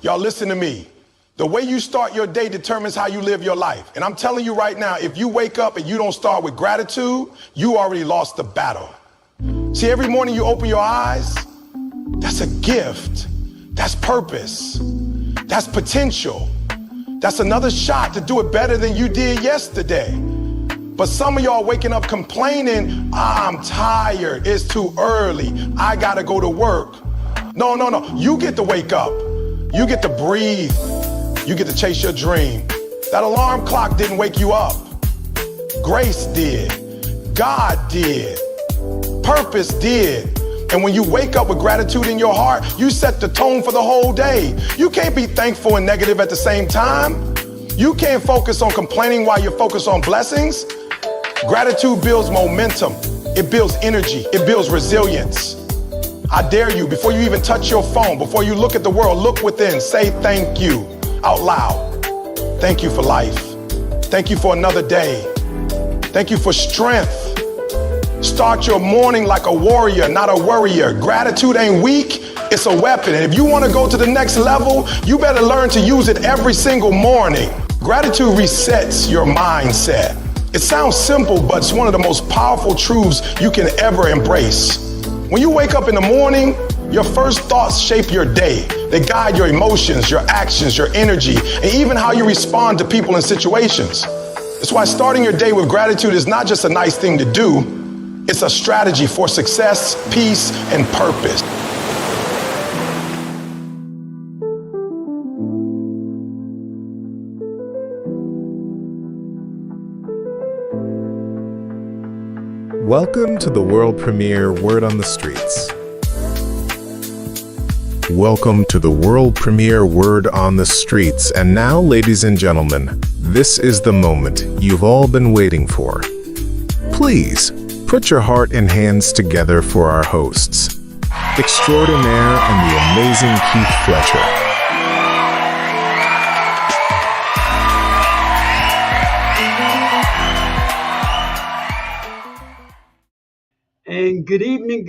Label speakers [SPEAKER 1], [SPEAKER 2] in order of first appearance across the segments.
[SPEAKER 1] Y'all listen to me. The way you start your day determines how you live your life. And I'm telling you right now, if you wake up and you don't start with gratitude, you already lost the battle. See, every morning you open your eyes, that's a gift. That's purpose. That's potential. That's another shot to do it better than you did yesterday. But some of y'all waking up complaining, I'm tired, it's too early, I gotta go to work. No. You get to wake up. You get to breathe. You get to chase your dream. That alarm clock didn't wake you up. Grace did. God did. Purpose did. And when you wake up with gratitude in your heart, you set the tone for the whole day. You can't be thankful and negative at the same time. You can't focus on complaining while you're focused on blessings. Gratitude builds momentum. It builds energy. It builds resilience. I dare you, before you even touch your phone, before you look at the world, look within, say thank you out loud. Thank you for life. Thank you for another day. Thank you for strength. Start your morning like a warrior, not a worrier. Gratitude ain't weak, it's a weapon. And if you want to go to the next level, you better learn to use it every single morning. Gratitude resets your mindset. It sounds simple, but it's one of the most powerful truths you can ever embrace. When you wake up in the morning, your first thoughts shape your day. They guide your emotions, your actions, your energy, and even how you respond to people and situations. That's why starting your day with gratitude is not just a nice thing to do, it's a strategy for success, peace, and purpose.
[SPEAKER 2] Welcome to the world premiere Word on the Streets. Welcome to the world premiere Word on the Streets. And now, ladies and gentlemen, this is the moment you've all been waiting for. Please, put your heart and hands together for our hosts, extraordinaire and the amazing Keith Fletcher.
[SPEAKER 3] And good evening,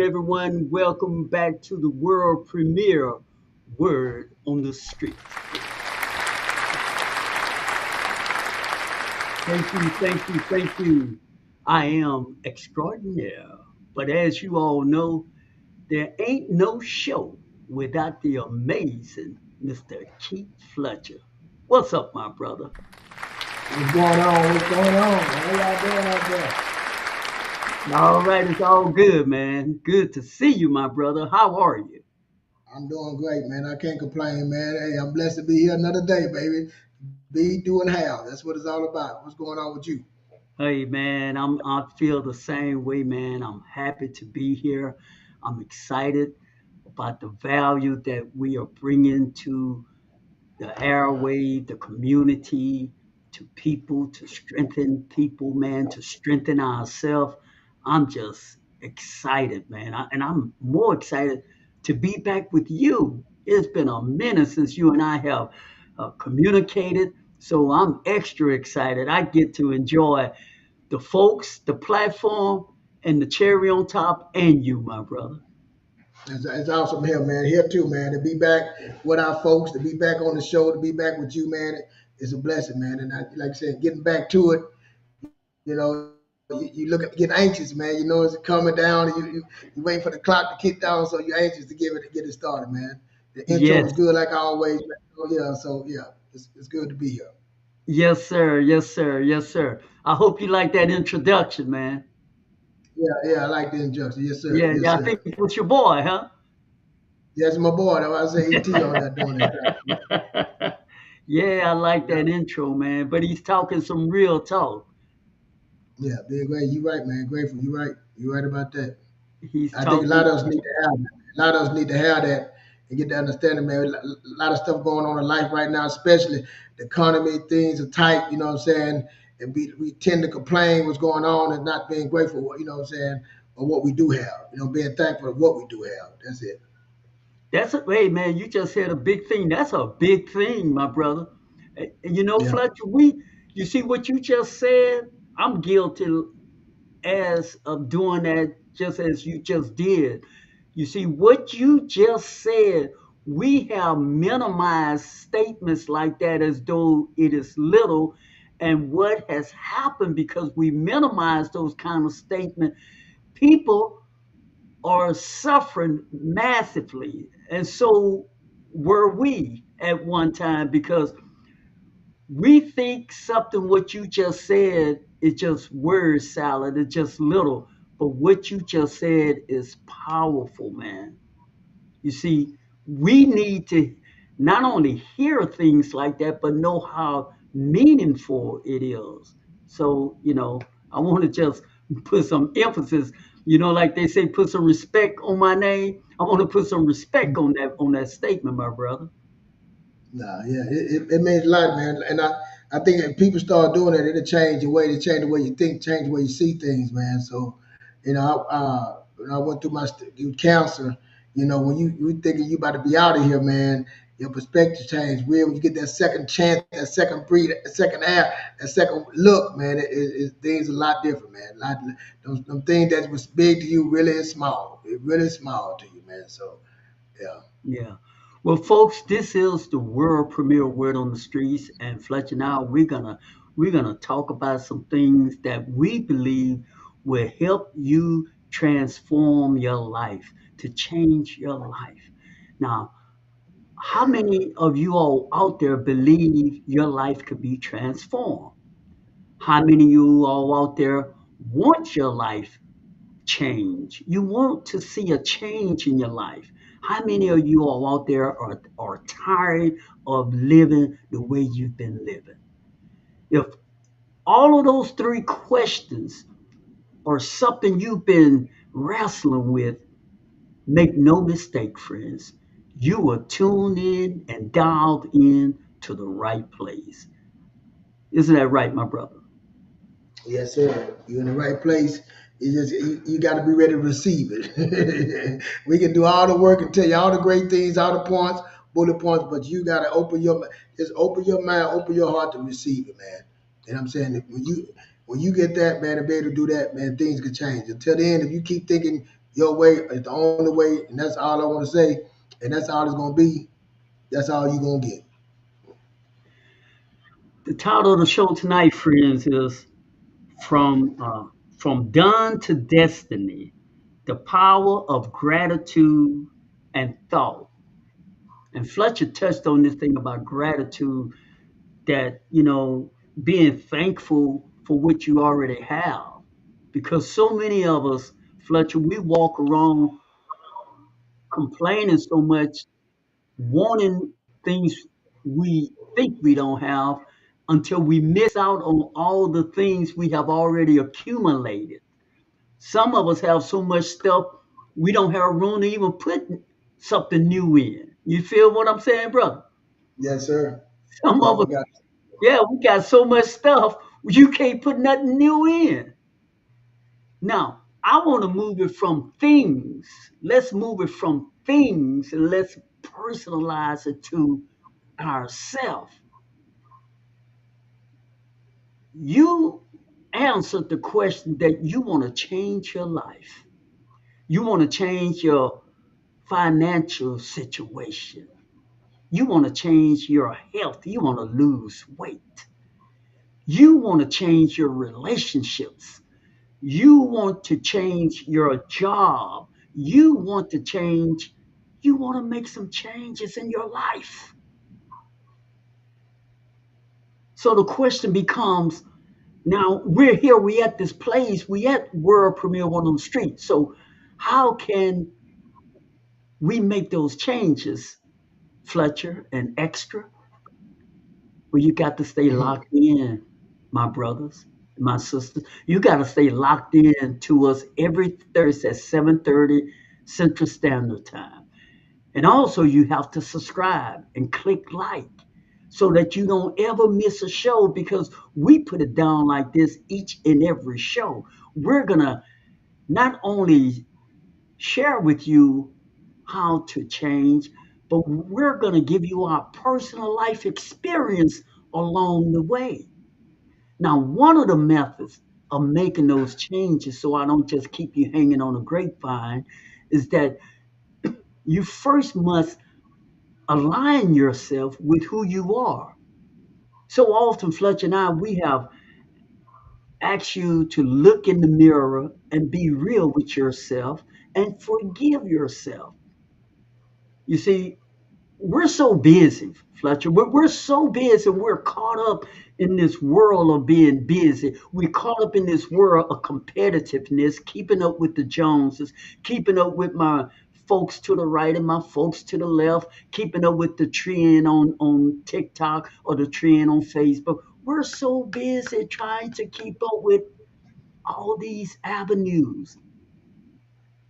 [SPEAKER 3] everyone. Welcome back to the world premiere Word on the Street. Thank you. I am extraordinaire. But as you all know, there ain't no show without the amazing Mr. Keith Fletcher. What's up, my brother?
[SPEAKER 4] What's going on? How y'all doing out there?
[SPEAKER 3] All right, it's all good, man. Good to see you, my brother. How are you?
[SPEAKER 4] I'm doing great, man. I can't complain, man. Hey, I'm blessed to be here another day, baby. Be, do, and have. That's what it's all about. What's going on with you?
[SPEAKER 3] Hey, man, I feel the same way, man. I'm happy to be here. I'm excited about the value that we are bringing to the airway, the community, to people, to strengthen people, man, to strengthen ourselves. I'm just excited, man. And I'm more excited to be back with you. It's been a minute since you and I have communicated. So I'm extra excited. I get to enjoy the folks, the platform, and the cherry on top, and you, my brother.
[SPEAKER 4] It's awesome here, man. Here too, man. To be back with our folks, to be back on the show, to be back with you, man. It's a blessing, man. And like I said, getting back to it, you know, you look at get anxious, man. You know it's coming down, and you wait for the clock to kick down, so you're anxious to get it started, man. The intro
[SPEAKER 3] Yes,
[SPEAKER 4] was good, like always. Oh yeah, it's good to be here.
[SPEAKER 3] yes, sir. Yes, sir. Yes, sir. I hope you like that introduction, man.
[SPEAKER 4] Yeah, I like the injunction.
[SPEAKER 3] Yeah,
[SPEAKER 4] Yes,
[SPEAKER 3] I think
[SPEAKER 4] sir.
[SPEAKER 3] it was your boy, huh?
[SPEAKER 4] Yes, my boy. That's why I say ET on that doing that.
[SPEAKER 3] Yeah, I like
[SPEAKER 4] Yeah,
[SPEAKER 3] that intro, man. But he's talking some real talk.
[SPEAKER 4] yeah, being great. You right, man. Grateful. You right. You right about that.
[SPEAKER 3] He's
[SPEAKER 4] I think a lot
[SPEAKER 3] talking.
[SPEAKER 4] of us need to have that. A lot of us need to have that and get the understanding, man. A lot of stuff going on in life right now, especially the economy, things are tight, you know what I'm saying? And we tend to complain what's going on and not being grateful, you know what I'm saying, for what we do have. You know, being thankful for what we do have. That's it.
[SPEAKER 3] That's a hey, man. You just said a big thing. That's a big thing, my brother. And you know,
[SPEAKER 4] Yeah.
[SPEAKER 3] Fletcher, you see what you just said. I'm guilty as of doing that, just as you just did. You see what you just said we have minimized statements like that as though it is little. And what has happened because we minimize those kind of statements, people are suffering massively. And so were we at one time because we think something what you just said is just word salad, it's just little. But what you just said is powerful, man. You see, we need to not only hear things like that, but know how meaningful it is. So, I want to just put some emphasis, like they say, put some respect on my name. I want to put some respect on that statement, my brother.
[SPEAKER 4] Nah, yeah, it means a lot, man. And I think if people start doing it, it'll change the way the way you think, change the way you see things, man. So, when I went through my counselor, when you thinking you about to be out of here, man, your perspective change. Real, when you get that second chance, that second breathe, that second air, that second look, man, things a lot different, man. Them things that was big to you really is small. It really is small to you, man. So, yeah.
[SPEAKER 3] Yeah. Well, folks, this is the world premiere Word on the Streets, and Fletcher and I, we're gonna talk about some things that we believe will help you transform your life, to change your life. Now, how many of you all out there believe your life could be transformed? How many of you all out there want your life change? You want to see a change in your life. How many of you all out there are tired of living the way you've been living? If all of those three questions are something you've been wrestling with, make no mistake, friends, you are tuned in and dialed in to the right place. Isn't that right, my brother?
[SPEAKER 4] Yes, sir. You're in the right place. You got to be ready to receive it. We can do all the work and tell you all the great things, all the points, bullet points, but you got to open your mind, open your heart to receive it, man. And I'm saying that when you get that, man, and be able to do that, man, things can change. Until then, if you keep thinking your way is the only way, and that's all I want to say, and that's all it's gonna be, that's all you're gonna get.
[SPEAKER 3] The title of the show tonight, friends, is from done to destiny, the power of gratitude and thought. And Fletcher touched on this thing about gratitude, that being thankful for what you already have, because so many of us, Fletcher, we walk around complaining so much, wanting things we think we don't have, until we miss out on all the things we have already accumulated. Some of us have so much stuff we don't have room to even put something new in. You feel what I'm saying, brother?
[SPEAKER 4] Yes, sir.
[SPEAKER 3] Some
[SPEAKER 4] We
[SPEAKER 3] of us,
[SPEAKER 4] all got.
[SPEAKER 3] yeah, we got so much stuff you can't put nothing new in. Now, I want to move it from things. Let's move it from things and let's personalize it to ourselves. You answered the question that you want to change your life. You want to change your financial situation. You want to change your health. You want to lose weight. You want to change your relationships. You want to change your job. You want to make some changes in your life. So the question becomes, now we're here, we at this place, we at World Premiere One on the Street. So how can we make those changes, Fletcher and Extra? Well, you got to stay
[SPEAKER 4] Mhm.
[SPEAKER 3] locked in, my brothers, my sisters. You got to stay locked in to us every Thursday at 7:30 Central Standard Time. And also, you have to subscribe and click like so that you don't ever miss a show, because we put it down like this each and every show. We're going to not only share with you how to change, but we're going to give you our personal life experience along the way. Now, one of the methods of making those changes, so I don't just keep you hanging on a grapevine, is that you first must Align yourself with who you are. So often, Fletcher and I, we have asked you to look in the mirror and be real with yourself and forgive yourself. You see, we're so busy, Fletcher. We're so busy. We're caught up in this world of being busy. We're caught up in this world of competitiveness, keeping up with the Joneses, keeping up with my folks to the right and my folks to the left, keeping up with the trend on TikTok or the trend on Facebook. We're so busy trying to keep up with all these avenues.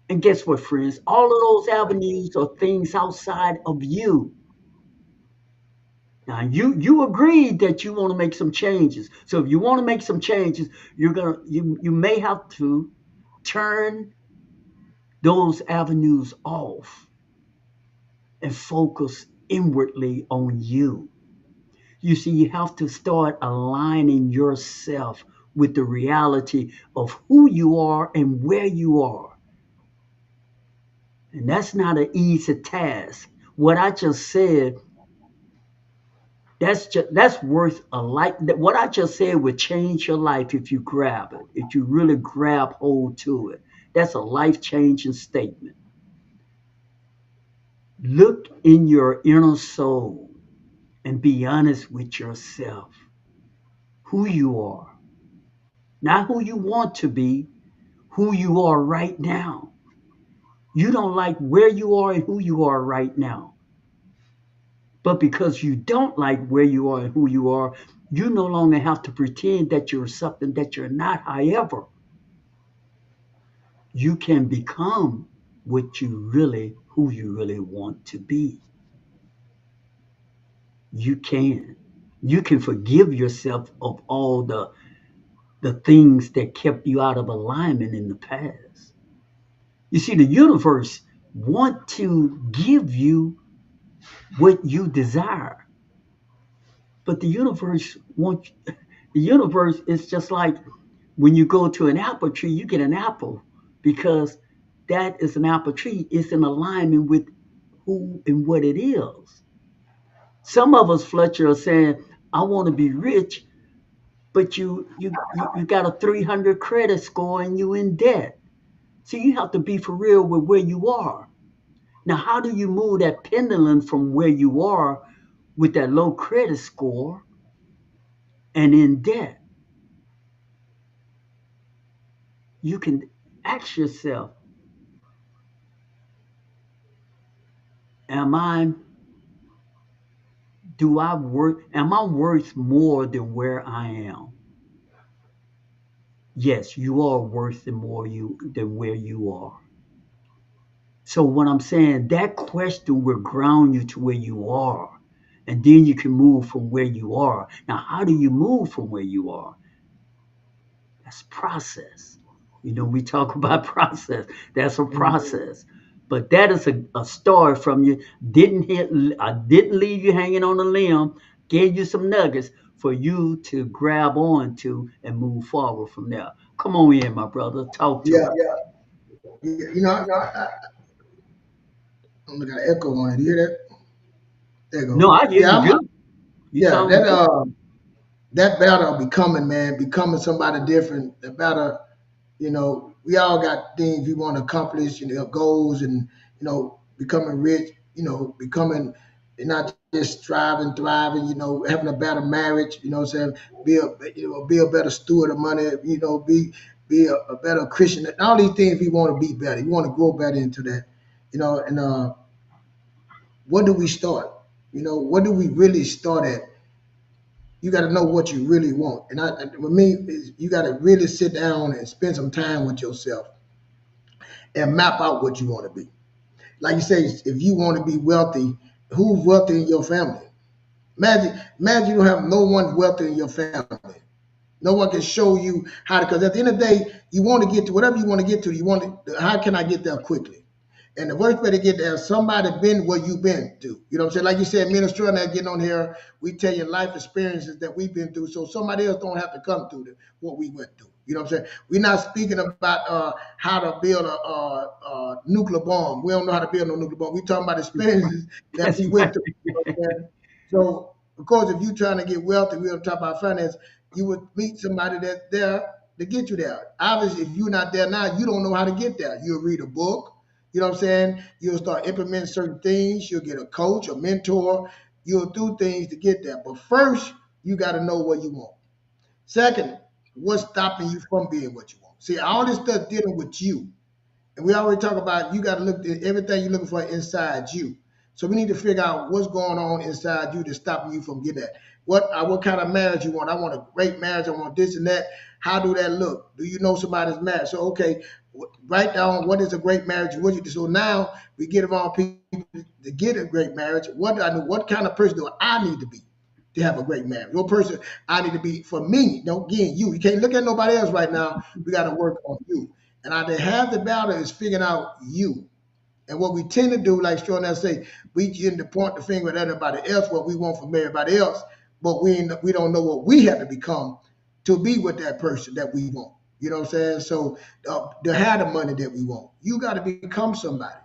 [SPEAKER 3] And guess what, friends? All of those avenues are things outside of you. Now you agreed that you want to make some changes. So if you want to make some changes, you may have to turn those avenues off and focus inwardly on you. You see, you have to start aligning yourself with the reality of who you are and where you are. And that's not an easy task. What I just said, that's worth a life. What I just said would change your life if you grab it, if you really grab hold to it. That's a life-changing statement. Look in your inner soul and be honest with yourself. Who you are. Not who you want to be, who you are right now. You don't like where you are and who you are right now. But because you don't like where you are and who you are, you no longer have to pretend that you're something that you're not. However, you can become who you really want to be. You can. You can forgive yourself of all the things that kept you out of alignment in the past. You see, the universe want to give you what you desire. But the universe is just like when you go to an apple tree, you get an apple because that is an apple tree. It's in alignment with who and what it is. Some of us, Fletcher, are saying, I want to be rich, but you got a 300 credit score and you in debt. So you have to be for real with where you are. Now, how do you move that pendulum from where you are with that low credit score and in debt? You can ask yourself, am I am I worth more than where I am? Yes, you are worth than where you are. So what I'm saying, that question will ground you to where you are. And then you can move from where you are. Now, how do you move from where you are? That's process. We talk about process. That's a process. But that is a story from you. I didn't leave you hanging on a limb, gave you some nuggets for you to grab on to and move forward from there. Come on in, my brother. Talk to
[SPEAKER 4] Yeah,
[SPEAKER 3] us.
[SPEAKER 4] I got an echo on it. You hear that? There you
[SPEAKER 3] No,
[SPEAKER 4] go.
[SPEAKER 3] I hear
[SPEAKER 4] Yeah,
[SPEAKER 3] you good. You
[SPEAKER 4] yeah.
[SPEAKER 3] sound good.
[SPEAKER 4] That battle of becoming, man, becoming somebody different. The battle, we all got things we want to accomplish, goals, and becoming rich, becoming not just striving, thriving, having a better marriage, what I'm saying, be a better steward of money, be a better Christian. All these things we want to be better. We want to grow better into that, and where do we start? What do we really start at? You got to know what you really want. With me, you got to really sit down and spend some time with yourself and map out what you want to be. Like you say, if you want to be wealthy, who's wealthy in your family? Imagine you don't have no one wealthy in your family. No one can show you how to. Because at the end of the day, you want to get to whatever you want to get to. You want to. How can I get there quickly? And the worst way to get there, somebody been where you've been to. You know what I'm saying? Like you said, me and Australia getting on here, we tell you life experiences that we've been through, so somebody else don't have to come through what we went through. You know what I'm saying? We're not speaking about how to build a nuclear bomb. We don't know how to build no nuclear bomb. We're talking about experiences that
[SPEAKER 3] That's
[SPEAKER 4] we
[SPEAKER 3] right.
[SPEAKER 4] went through. You know what I'm saying? So, of course, if you're trying to get wealthy, we're talk about finance, you would meet somebody that's there to get you there. Obviously, if you're not there now, you don't know how to get there. You'll read a book. You know what I'm saying? You'll start implementing certain things. You'll get a coach, a mentor. You'll do things to get there. But first, you got to know what you want. Second, what's stopping you from being what you want? See, all this stuff dealing with you. And we always talk about you got to look at everything you're looking for inside you. So we need to figure out what's going on inside you that's stopping you from getting that. What kind of marriage you want? I want a great marriage. I want this and that. How do that look? Do you know somebody's marriage? So okay, write down what is a great marriage. What you do. So now we get around people to get a great marriage. What do I do? What kind of person do I need to be to have a great marriage? What person I need to be for me? Don't again you. You can't look at nobody else right now. We got to work on you. And I think half the battle is figuring out you. And what we tend to do, like Stronell say, we tend to point the finger at everybody else, what we want from everybody else, but we don't know what we have to become to be with that person that we want. You know what I'm saying? So to have the money that we want, you got to become somebody.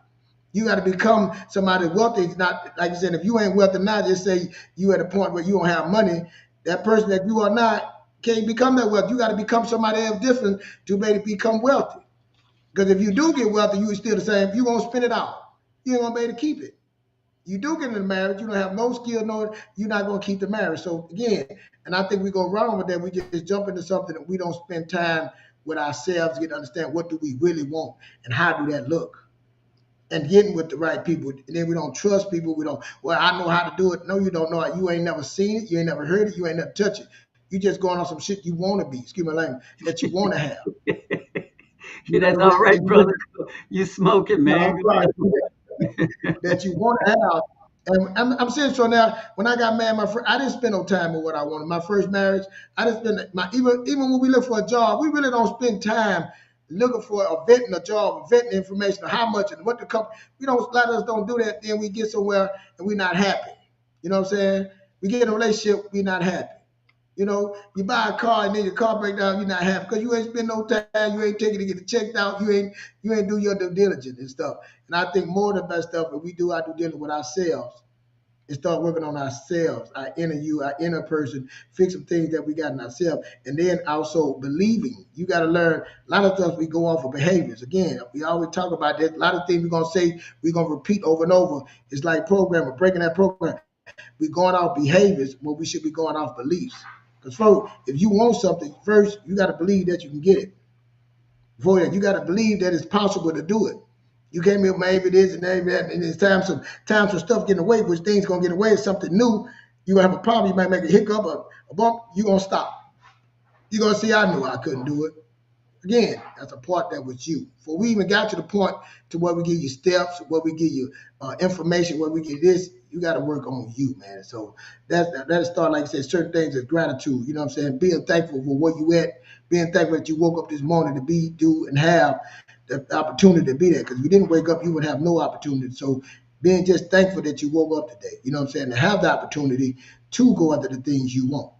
[SPEAKER 4] You got to become somebody wealthy. It's not like you said, if you ain't wealthy now, just say you at a point where you don't have money. That person that you are not can't become that wealthy. You got to become somebody else different to maybe become wealthy. Because if you do get wealthy, you still the same. You're gonna spend it out. You ain't gonna be able to keep it. You do get in a marriage, you don't have no skill, no, you're not gonna keep the marriage. So again, and I think we go wrong with that. We just jump into something that we don't spend time with ourselves, get to understand what do we really want and how do that look. And getting with the right people. And then we don't trust people. We don't, well, I know how to do it. No, you don't know it. You ain't never seen it, you ain't never heard it, you ain't never touched it. You just going on some shit you want to be, excuse my language, that you want to have.
[SPEAKER 3] Yeah,
[SPEAKER 4] You
[SPEAKER 3] that's
[SPEAKER 4] know,
[SPEAKER 3] all right,
[SPEAKER 4] and you
[SPEAKER 3] brother. You smoking,
[SPEAKER 4] no,
[SPEAKER 3] man.
[SPEAKER 4] I'm sorry. That you want to have. And I'm saying so now. When I got married, I didn't spend no time with what I wanted. My first marriage, I didn't spend my even when we look for a job, we really don't spend time looking for a vetting a job, vetting information of how much and what the company. We don't. A lot of us don't do that. Then we get somewhere and we're not happy. You know what I'm saying? We get in a relationship, we're not happy. You know, you buy a car and then your car break down, you're not happy because you ain't spend no time, you ain't taking to get it checked out, you ain't do your due diligence and stuff. And I think more than that stuff, if we do our due diligence with ourselves and start working on ourselves, our inner you, our inner person, fix some things that we got in ourselves, and then also believing. You got to learn a lot of stuff. We go off of behaviors. Again, we always talk about that. A lot of things we're gonna say, we're gonna repeat over and over. It's like programming, breaking that program. We're going off behaviors when we should be going off beliefs. Because folks, if you want something, first you got to believe that you can get it. Before that, you got to believe that it's possible to do it. You can't be maybe this and maybe that, and there's times some stuff getting away, which things gonna get away. It's something new. You gonna have a problem. You might make a hiccup, a bump. You gonna stop. You gonna see. I knew I couldn't do it. Again, that's a part that was you. Before we even got to the point to where we give you steps, where we give you information, where we get this, you got to work on you, man. So that start, like I said, certain things is gratitude. You know what I'm saying? Being thankful for where you at, being thankful that you woke up this morning to be, do, and have the opportunity to be there. Because if you didn't wake up, you would have no opportunity. So being just thankful that you woke up today, you know what I'm saying, to have the opportunity to go after the things you want.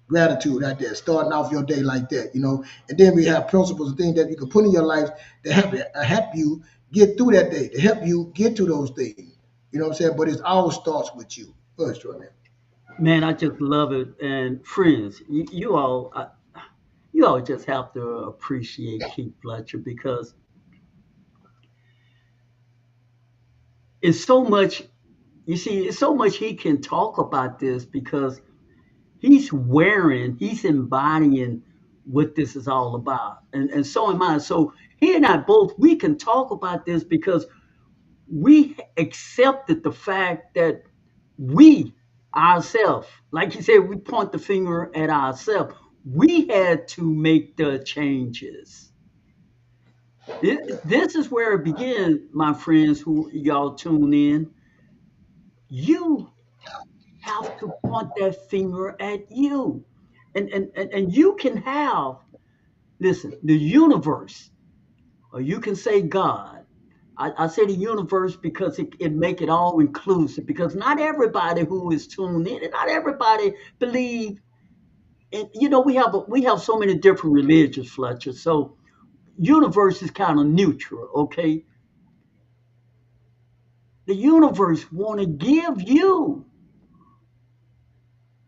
[SPEAKER 4] Gratitude out there, starting off your day like that, you know. And then we have principles and things that you can put in your life to help you get through that day, to help you get to those things. You know what I'm saying? But it all starts with you. First, right, man.
[SPEAKER 3] Man, I just love it. And friends, you all just have to appreciate Keith Fletcher because it's so much. You see, it's so much he can talk about this because he's embodying what this is all about. And so am I. So he and I both, we can talk about this because we accepted the fact that we ourselves, like you said, we point the finger at ourselves. We had to make the changes. This is where it begins, my friends who y'all tune in. You have to point that finger at you. And you can have, listen, the universe, or you can say God. I say the universe because it make it all inclusive because not everybody who is tuned in and not everybody believe And we have so many different religions, Fletcher. So universe is kind of neutral, okay? The universe want to give you.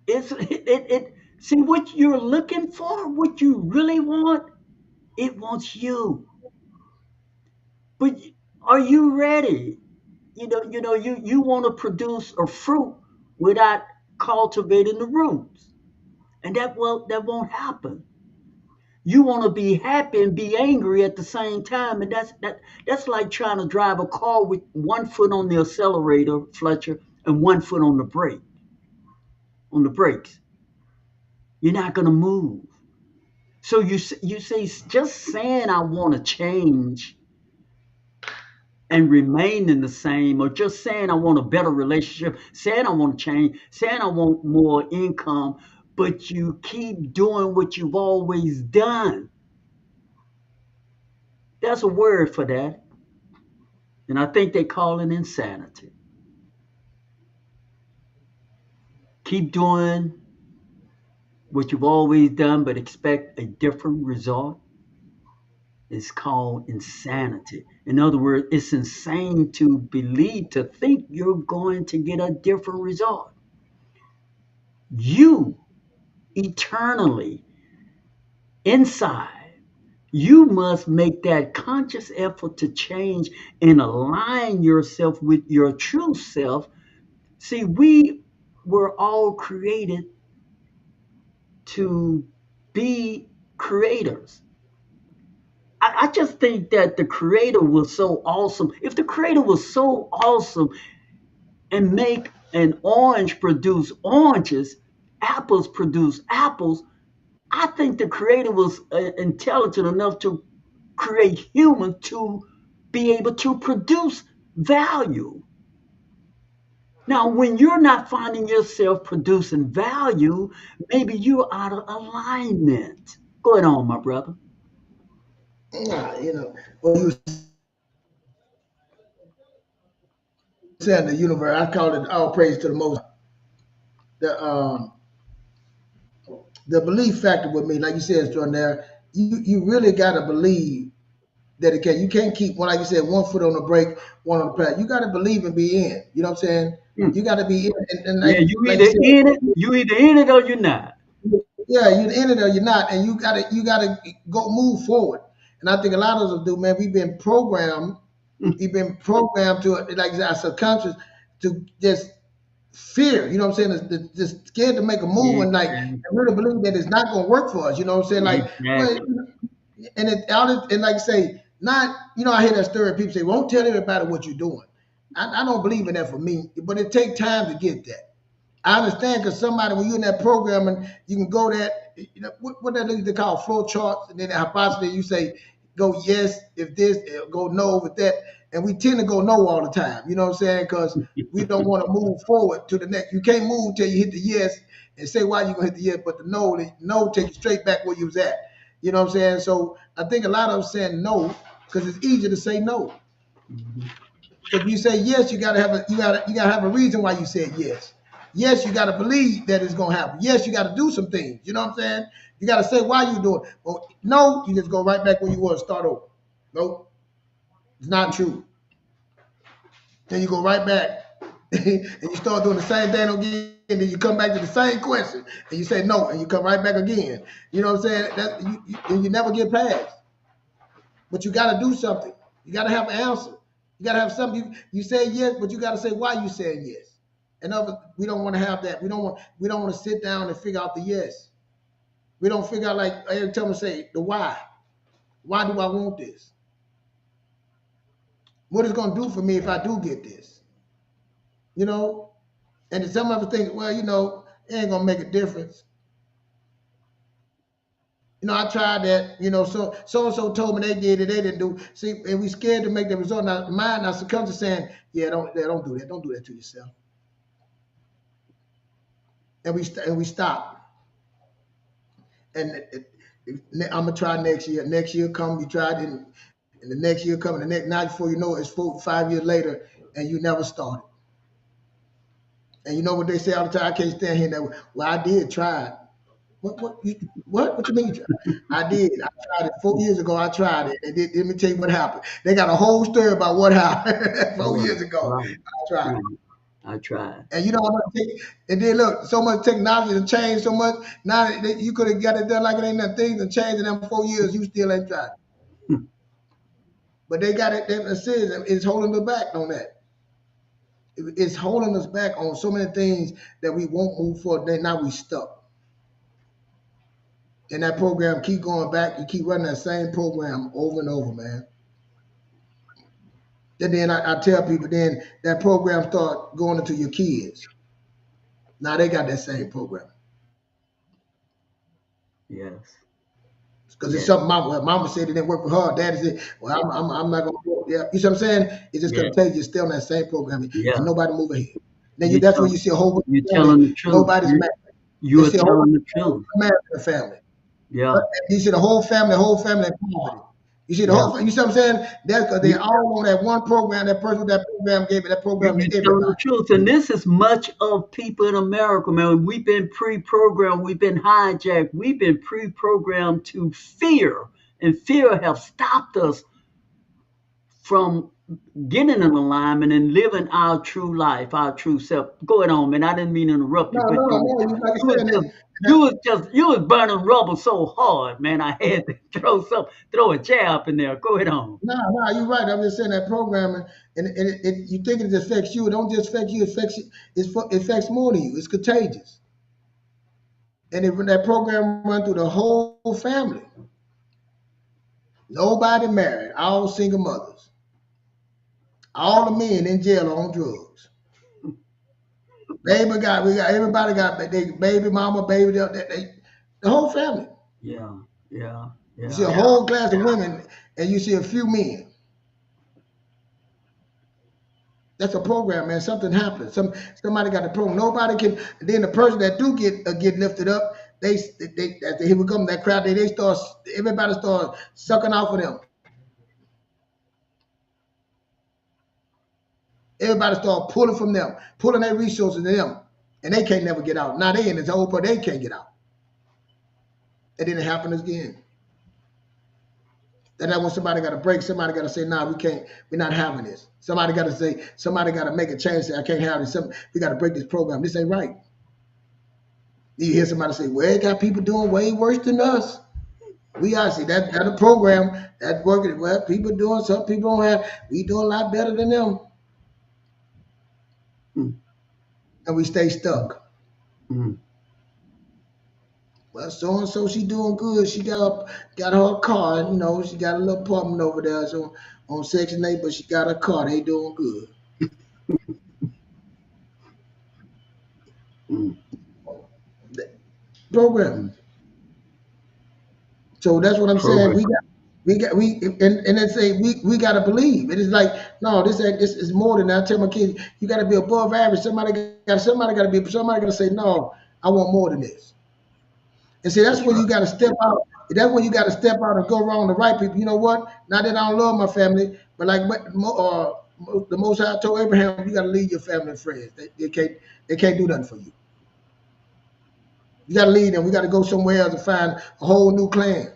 [SPEAKER 3] It see what you're looking for, what you really want. It wants you, but are you ready? You want to produce a fruit without cultivating the roots, and that won't happen. You want to be happy and be angry at the same time, and that's like trying to drive a car with one foot on the accelerator, Fletcher, and one foot on the brakes. You're not going to move. So you say just saying I want to change and remaining the same, or just saying I want a better relationship, saying I want to change, saying I want more income, but you keep doing what you've always done. There's a word for that, and I think they call it insanity. Keep doing what you've always done, but expect a different result. It's called insanity. In other words, it's insane to believe, to think you're going to get a different result. You eternally inside, you must make that conscious effort to change and align yourself with your true self. See, we were all created to be creators. I just think that the creator was so awesome. If the creator was so awesome and make an orange produce oranges, apples produce apples, I think the creator was intelligent enough to create humans to be able to produce value. Now, when you're not finding yourself producing value, maybe you're out of alignment. Go ahead on, my brother.
[SPEAKER 4] Nah, well, you said the universe. I call it all praise to the most. The the belief factor with me, like you said, Jordan. There, you really got to believe that it can. You can't keep one, like you said, one foot on the brake, one on the pedal. You got to believe and be in. You know what I'm saying?
[SPEAKER 3] Hmm.
[SPEAKER 4] You got to be in, and
[SPEAKER 3] Yeah,
[SPEAKER 4] like you said,
[SPEAKER 3] you either in it or you're not.
[SPEAKER 4] yeah, you're in it or you're not, and you gotta go move forward. And I think a lot of us do, man. We've been programmed to like our subconscious to just fear. You know what I'm saying? Just scared to make a move and like
[SPEAKER 3] Exactly.
[SPEAKER 4] and really believe that it's not going to work for us. You know what I'm saying? Like, well,
[SPEAKER 3] Exactly.
[SPEAKER 4] and like I say, not I hear that story. People say, "Won't tell everybody what you're doing." I don't believe in that for me, but it takes time to get that. I understand because somebody, when you're in that program and you can go that, what that is they call flow charts, and then the hypothesis, you say, go yes if this, go no with that. And we tend to go no all the time, you know what I'm saying? Because we don't want to move forward to the next. You can't move till you hit the yes and say why you going to hit the yes, but the no take you straight back where you was at. You know what I'm saying? So I think a lot of them saying no because it's easier to say no.
[SPEAKER 3] Mhm.
[SPEAKER 4] If you say yes, you gotta have a reason why you said yes. Yes, you gotta believe that it's gonna happen. Yes, you gotta do some things. You know what I'm saying? You gotta say why you do it. Well, no, you just go right back where you were and start over. Nope, it's not true. Then you go right back and you start doing the same thing again. And then you come back to the same question and you say no, and you come right back again. You know what I'm saying? And you never get past. But you got to do something. You got to have an answer. You got to have something. You say yes, but you got to say why you saying yes. And we don't want to have that. We don't want to sit down and figure out the yes. We don't figure out like Eric tell me say the why. Why do I want this? What is it going to do for me if I do get this? You know. And then some of us think, well, it ain't gonna make a difference. I tried that, so and so told me they did it, they didn't do. See, and we scared to make the result. Now, our subconscious saying, yeah, don't do that, don't do that to yourself. And we stop. And I'm gonna try next year. Next year come, you tried, and the next year come, and the next night before you know it, it's 4 5 years later, and you never started. And you know what they say all the time? I can't stand here. That well, I did try. What you mean? I did. I tried it 4 years ago. I tried it, and let me tell you what happened. They got a whole story about what happened 4 years ago.
[SPEAKER 3] Right,
[SPEAKER 4] I tried it.
[SPEAKER 3] right. I tried.
[SPEAKER 4] And you know how much and then look, so much technology has changed so much. Now you could have got it done like it ain't nothing. Things have changed in them 4 years. You still ain't tried. But they got it. They says it's holding us back on that. It's holding us back on so many things that we won't move forward. Then now we stuck. And that program keep going back. You keep running that same program over and over, man. And then I tell people, then that program start going into your kids. Now they got that same program.
[SPEAKER 3] Yes,
[SPEAKER 4] Because it's
[SPEAKER 3] yes,
[SPEAKER 4] something mama said it didn't work for her. Daddy said, well, I'm not going to work. Yeah. You see what I'm saying? It's just
[SPEAKER 3] yeah,
[SPEAKER 4] contagious, still in that same program.
[SPEAKER 3] yeah.
[SPEAKER 4] And nobody move ahead. Then
[SPEAKER 3] You
[SPEAKER 4] that's when
[SPEAKER 3] tell,
[SPEAKER 4] you see a whole bunch
[SPEAKER 3] you
[SPEAKER 4] of family,
[SPEAKER 3] telling the truth.
[SPEAKER 4] nobody's married.
[SPEAKER 3] You
[SPEAKER 4] You
[SPEAKER 3] are
[SPEAKER 4] see a whole bunch
[SPEAKER 3] telling the
[SPEAKER 4] of
[SPEAKER 3] truth.
[SPEAKER 4] married in the family.
[SPEAKER 3] Yeah,
[SPEAKER 4] You see the whole family in poverty. You see the
[SPEAKER 3] yeah.
[SPEAKER 4] whole, you see what I'm saying? That's because they
[SPEAKER 3] You,
[SPEAKER 4] all on that one program. That person with that program gave it that program
[SPEAKER 3] you
[SPEAKER 4] to
[SPEAKER 3] telling the
[SPEAKER 4] everybody.
[SPEAKER 3] truth. And this is much of people in America, man. We've been pre-programmed. We've been hijacked. We've been pre-programmed to fear, and fear have stopped us from getting in alignment and living our true life, our true self. Go ahead on, man. I didn't mean to interrupt
[SPEAKER 4] No,
[SPEAKER 3] you, but
[SPEAKER 4] no, no. You like I
[SPEAKER 3] you was
[SPEAKER 4] said,
[SPEAKER 3] just
[SPEAKER 4] that
[SPEAKER 3] you was burning rubber so hard, man. I had to throw a jab in there. Go ahead on.
[SPEAKER 4] no, no, you're right. I'm just saying that programming, and you think it just affects you. It don't just affect you. It affects you. It affects more than you. It's contagious. And if that program run through the whole family, nobody married, all single mothers, all the men in jail on drugs. We got everybody got they baby mama, the whole family.
[SPEAKER 3] Yeah, yeah,
[SPEAKER 4] You see
[SPEAKER 3] yeah,
[SPEAKER 4] a whole class of women, and you see a few men. That's a program, man. Something happens. Somebody got the program. Nobody can. Then the person that do get lifted up, as they here we come that crowd. They start everybody start sucking off of them. Everybody start pulling from them, pulling their resources to them, and they can't never get out. Now they in this whole part, they can't get out. And then it happens again. And then when somebody got to break, somebody got to say, "Nah, we can't. We're not having this." Somebody got to say, somebody got to make a change. Say, "I can't have this. We got to break this program. This ain't right." You hear somebody say, "Well, it got people doing way worse than us." We are see that a program that's working. Well, people doing some people don't have. We doing a lot better than them,
[SPEAKER 3] mm,
[SPEAKER 4] and we stay stuck.
[SPEAKER 3] mm.
[SPEAKER 4] Well, so and so she doing good. She got her car. You know, she got a little apartment over there, so on Section 8, but she got her car. They doing good.
[SPEAKER 3] Mm.
[SPEAKER 4] The program.
[SPEAKER 3] Mm.
[SPEAKER 4] So that's what I'm saying.
[SPEAKER 3] Program.
[SPEAKER 4] And they say we gotta believe. It is like no, this is more than that. I tell my kids, you gotta be above average. Somebody gotta say no. I want more than this. And see, that's
[SPEAKER 3] That's
[SPEAKER 4] when
[SPEAKER 3] right.
[SPEAKER 4] you got to step out. That's when you got to step out and go around the right people. You know what? Not that I don't love my family, but like the Most High told Abraham, you got to lead your family and friends. They can't do nothing for you. You got to lead them. We got to go somewhere else and find a whole new clan.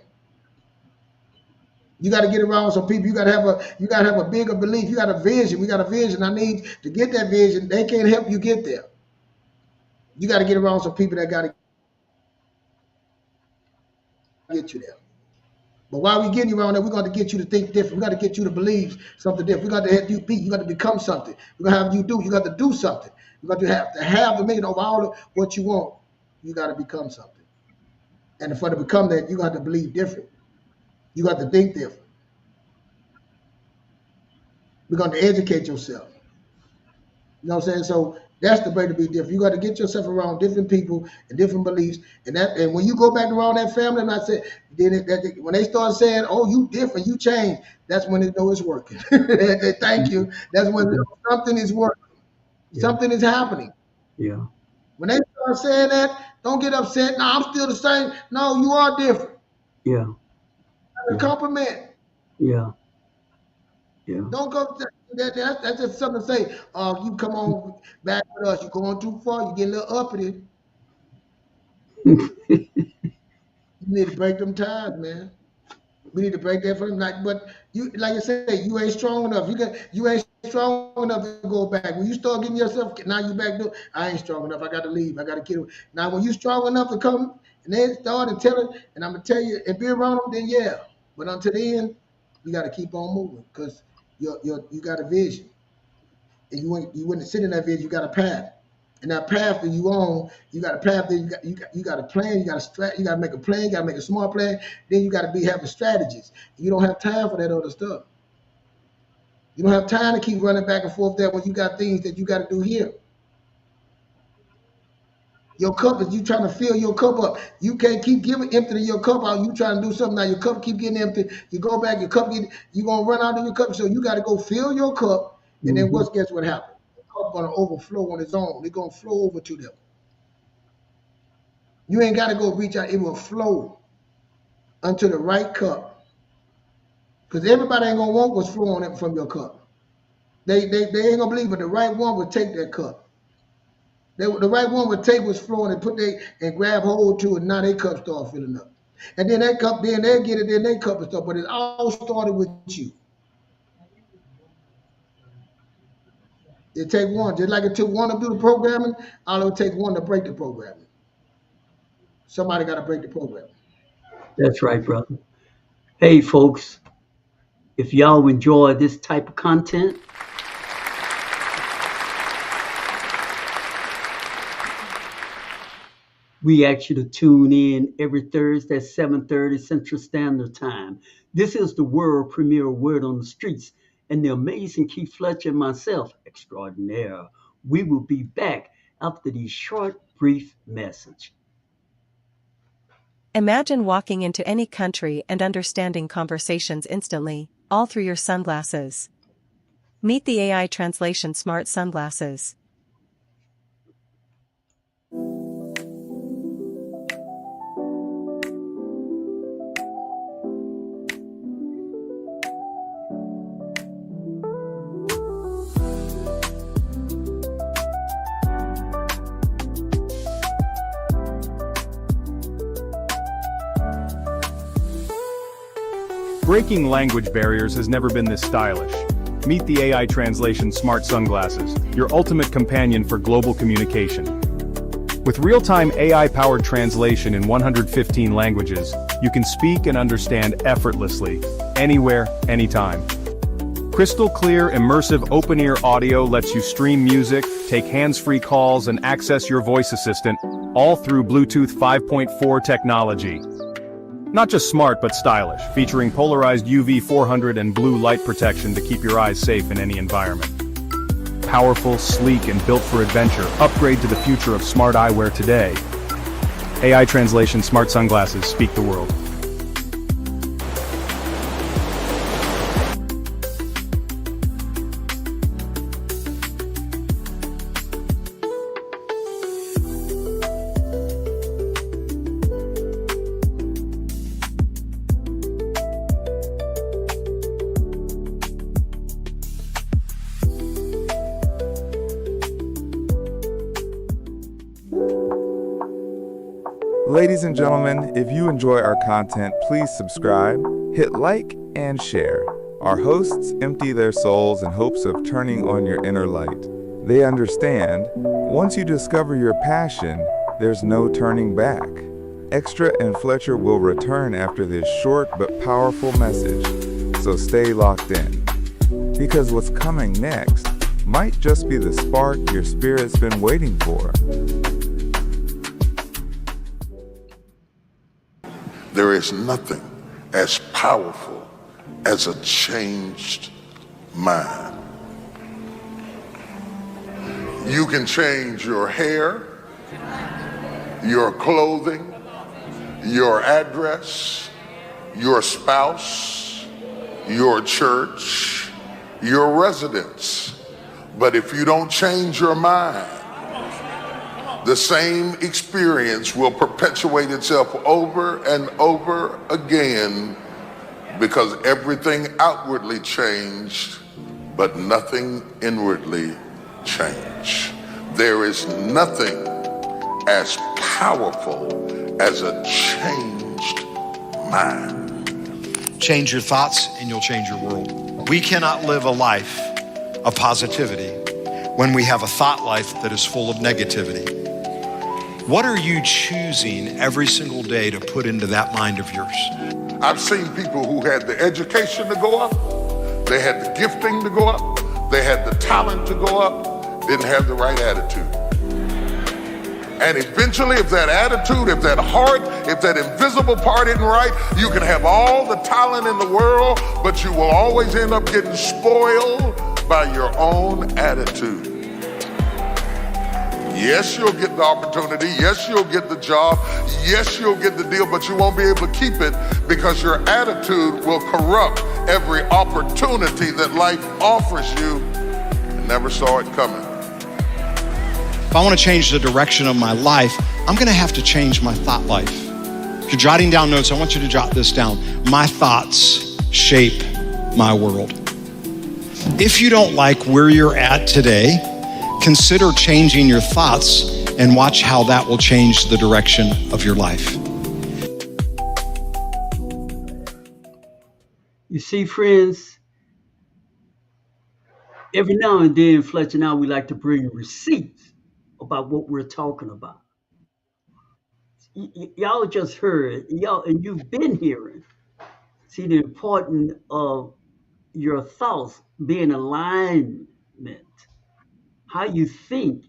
[SPEAKER 4] You got to get around some people. You got to have a bigger belief. You got a vision. We got a vision. I need to get that vision. They can't help you get there. You got to get around some people that got to get you there. But while we getting you around there, we're going to get you to think different. We got to get you to believe something different. We got to have you be. You got to become something. We're going to have you do. You got to do something. You got to have the meaning of all of what you want. You got to become something. And for to become that, you got to believe different. You got to think different. We're going to educate yourself. You know what I'm saying? So that's the way to be different. You got to get yourself around different people and different beliefs. And when you go back around that family, and I said, when they start saying, "Oh, you different, you changed," that's when they know it's working. They thank you. That's when
[SPEAKER 3] Yeah,
[SPEAKER 4] something is working.
[SPEAKER 3] yeah,
[SPEAKER 4] Something is happening.
[SPEAKER 3] yeah,
[SPEAKER 4] When they start saying that, don't get upset. No, I'm still the same. No, you are different.
[SPEAKER 3] yeah,
[SPEAKER 4] That's a
[SPEAKER 3] yeah,
[SPEAKER 4] compliment.
[SPEAKER 3] yeah, yeah.
[SPEAKER 4] Don't go. That's just something to say. You come on back with us. You're going too far. You get a little uppity. We need to break them ties, man. We need to break that from like, but you, like I said, you ain't strong enough. You ain't strong enough to go back. When you start getting yourself, now you back door. I ain't strong enough. I got to leave. I got to kill. Now, when you strong enough to come and they start and tell it, and I'm gonna tell you and be around them, then yeah. But until then, you got to keep on moving because you got a vision, and you wouldn't sit in that vision. You got a path. And that path that you on, you got a path that you got a plan, you got you got to make a plan, you got to make a smart plan. Then you got to be having strategies. You don't have time for that other stuff. You don't have time to keep running back and forth there when you got things that you got to do here. Your cup is you trying to fill your cup up. You can't keep giving emptying your cup out. You trying to do something now. Your cup keep getting empty. You go back, your cup you gonna run out of your cup. So you got to go fill your cup, and then guess what happens? The cup gonna overflow on its own. It's gonna flow over to them. You ain't got to go reach out. It will flow unto the right cup. Because everybody ain't going to want what's flowing from your cup. They ain't going to believe, but the right one would take that cup. The right one would take what's flowing and grab hold to it. Now their cup start filling up. And then that cup, then they get it, then their cup and stuff. But it all started with you. It take one. Just like it took one to do the programming, all it would take one to break the programming. Somebody got to break the program.
[SPEAKER 3] That's right, brother. Hey, folks, if y'all enjoy this type of content, we ask you to tune in every Thursday at 7:30 Central Standard Time. This is the world premiere Word on the Streets, and the amazing Keith Fletcher and myself, extraordinaire. We will be back after these short, brief message.
[SPEAKER 5] Imagine walking into any country and understanding conversations instantly, all through your sunglasses. Meet the AI Translation Smart Sunglasses.
[SPEAKER 6] Breaking language barriers has never been this stylish. Meet the AI Translation Smart Sunglasses, your ultimate companion for global communication. With real-time AI-powered translation in 115 languages, you can speak and understand effortlessly, anywhere, anytime. Crystal clear, immersive open-ear audio lets you stream music, take hands-free calls, and access your voice assistant, all through Bluetooth 5.4 technology. Not just smart but stylish, featuring polarized UV 400 and blue light protection to keep your eyes safe in any environment. Powerful, sleek, and built for adventure, upgrade to the future of smart eyewear today. AI Translation Smart Sunglasses speak the world.
[SPEAKER 7] Ladies and gentlemen, if you enjoy our content, please subscribe, hit like, and share. Our hosts empty their souls in hopes of turning on your inner light. They understand, once you discover your passion, there's no turning back. Extra and Fletcher will return after this short but powerful message, so stay locked in. Because what's coming next might just be the spark your spirit's been waiting for.
[SPEAKER 8] There is nothing as powerful as a changed mind. You can change your hair, your clothing, your address, your spouse, your church, your residence. But if you don't change your mind, the same experience will perpetuate itself over and over again because everything outwardly changed, but nothing inwardly changed. There is nothing as powerful as a changed mind.
[SPEAKER 9] Change your thoughts and you'll change your world. We cannot live a life of positivity when we have a thought life that is full of negativity. What are you choosing every single day to put into that mind of yours?
[SPEAKER 8] I've seen people who had the education to go up, they had the gifting to go up, they had the talent to go up, didn't have the right attitude. And eventually, if that attitude, if that heart, if that invisible part isn't right, you can have all the talent in the world, but you will always end up getting spoiled by your own attitude. Yes, you'll get the opportunity. Yes, you'll get the job. Yes, you'll get the deal, but you won't be able to keep it because your attitude will corrupt every opportunity that life offers you and never saw it coming.
[SPEAKER 9] If I want to change the direction of my life, I'm going to have to change my thought life. If you're jotting down notes, I want you to jot this down. My thoughts shape my world. If you don't like where you're at today, consider changing your thoughts and watch how that will change the direction of your life.
[SPEAKER 3] You see, friends, every now and then, Fletcher and I, we like to bring receipts about what we're talking about. Y'all just heard, y'all, and you've been hearing. See the importance of your thoughts being alignment, how you think.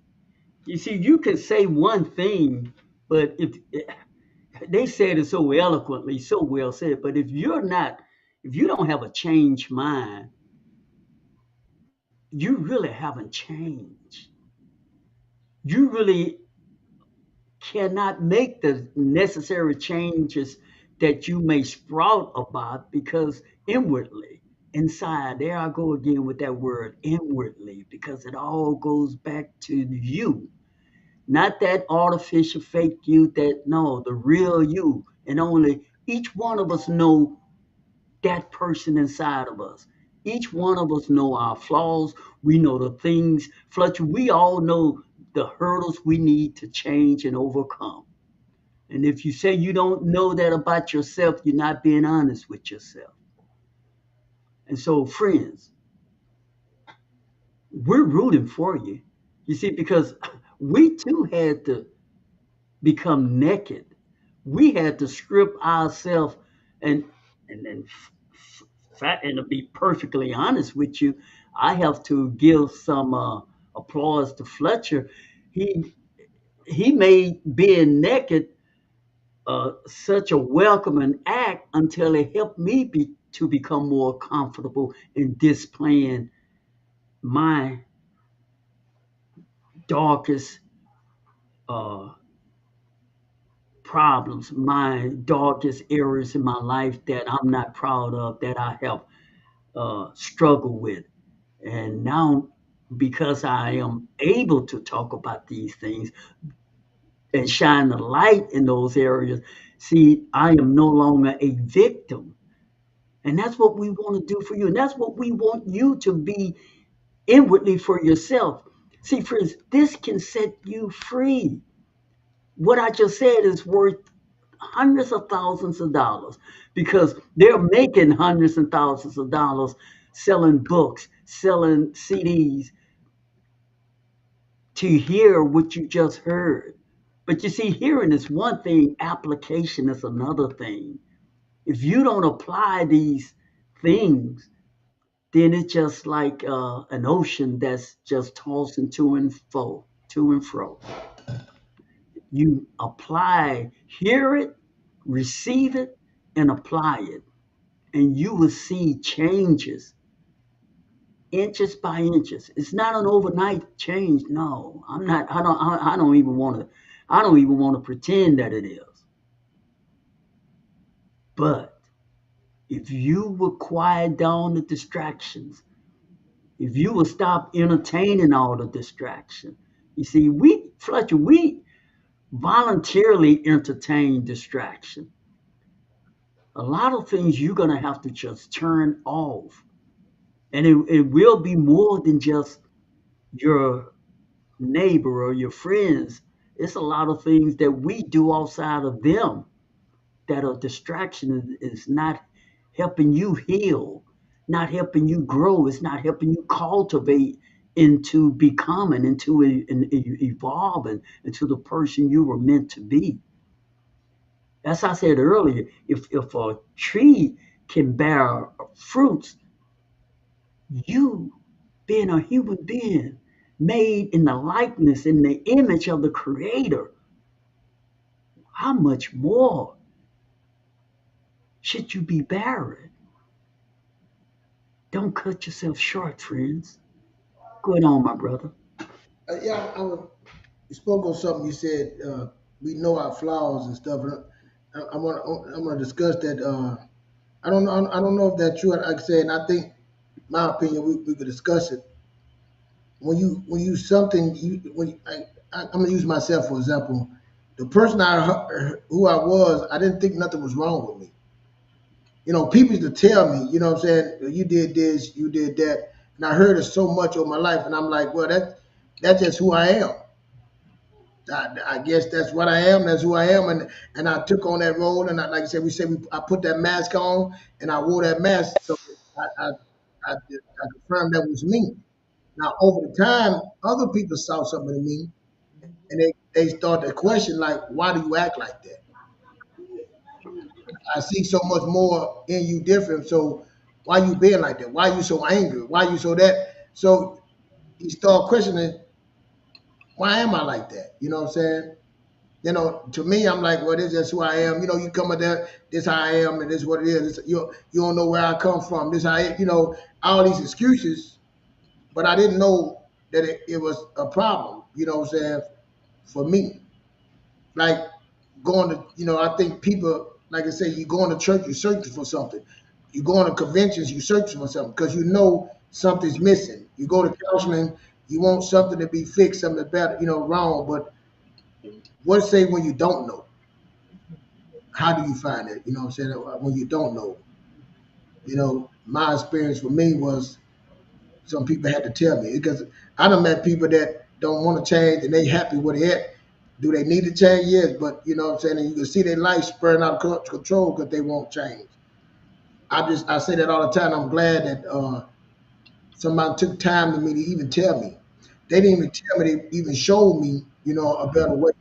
[SPEAKER 3] You see, you can say one thing, but if they said it so eloquently, so well said, but if you don't have a changed mind, you really haven't changed. You really cannot make the necessary changes that you may sprout about because inwardly, inside, there I go again with that word inwardly, because it all goes back to you, not that artificial fake you, that no, the real you. And only each one of us know that person inside of us. Each one of us know our flaws. We know the things, Fletcher, we all know the hurdles we need to change and overcome. And if you say you don't know that about yourself, you're not being honest with yourself. And so, friends, we're rooting for you. You see, because we too had to become naked. We had to strip ourselves and and and to be perfectly honest with you, I have to give some applause to Fletcher. He he made being naked such a welcoming act until it helped me to become more comfortable in displaying my darkest uh, problems, my darkest areas in my life that I'm not proud of, that I have struggled with. And now, because I am able to talk about these things and shine the light in those areas, see, I am no longer a victim. And that's what we want to do for you. And that's what we want you to be inwardly for yourself. See, friends, this can set you free. What I just said is worth hundreds of thousands of dollars because they're making hundreds and thousands of dollars selling books, selling CDs to hear what you just heard. But you see, hearing is one thing, application is another thing. If you don't apply these things, then it's just like an ocean that's just tossing to and fro, to and fro. You apply, hear it, receive it, and apply it, and you will see changes, inches by inches. It's not an overnight change. No, I'm not. I don't even want to. I don't even want to pretend that it is. But if you will quiet down the distractions, if you will stop entertaining all the distraction, you see, Fletcher, we voluntarily entertain distraction. A lot of things you're going to have to just turn off. And it will be more than just your neighbor or your friends. It's a lot of things that we do outside of them that a distraction is not helping you heal, not helping you grow. It's not helping you cultivate into becoming, evolving into the person you were meant to be. As I said earlier, if a tree can bear fruits, you being a human being made in the likeness, in the image of the creator, how much more should you be bearing? Don't cut yourself short, friends. Go ahead on, my brother.
[SPEAKER 4] Yeah, you spoke on something. You said we know our flaws and stuff. And I'm gonna discuss that. I don't know if that's true. Like I said, and I think, my opinion, we could discuss it. When you something you when you, I'm gonna use myself for example. The person who I was, I didn't think nothing was wrong with me. People used to tell me, you know what I'm saying, you did this, you did that, and I heard it so much over my life, and I'm like, well, that's just who I am. I guess that's what I am. That's who I am, and I took on that role. And like I said, I put that mask on, and I wore that mask. So I confirmed that was me. Now, over the time, other people saw something in me, and they started to question, like, why do you act like that? I see so much more in you different. So why you being like that? Why you so angry? Why you so that? So you start questioning, why am I like that? You know what I'm saying? To me, I'm like, well, this is just who I am. You come up there, this how I am, and this is what it is. You don't know where I come from. This how all these excuses, but I didn't know that it was a problem. You know what I'm saying? For me, like going to, I think people, like I say, you going to church, you searching for something. You going to conventions, you searching for something because you know something's missing. You go to counseling, you want something to be fixed, something better, wrong. But what say when you don't know? How do you find it? You know what I'm saying? When you don't know, my experience for me was some people had to tell me because I done met people that don't want to change and they happy where they at. Do they need to change? Yes, but you know what I'm saying? And you can see their life spurring out of control because they won't change. I say that all the time. I'm glad that somebody took time to me to even tell me. They didn't even tell me, they even showed me, a better way.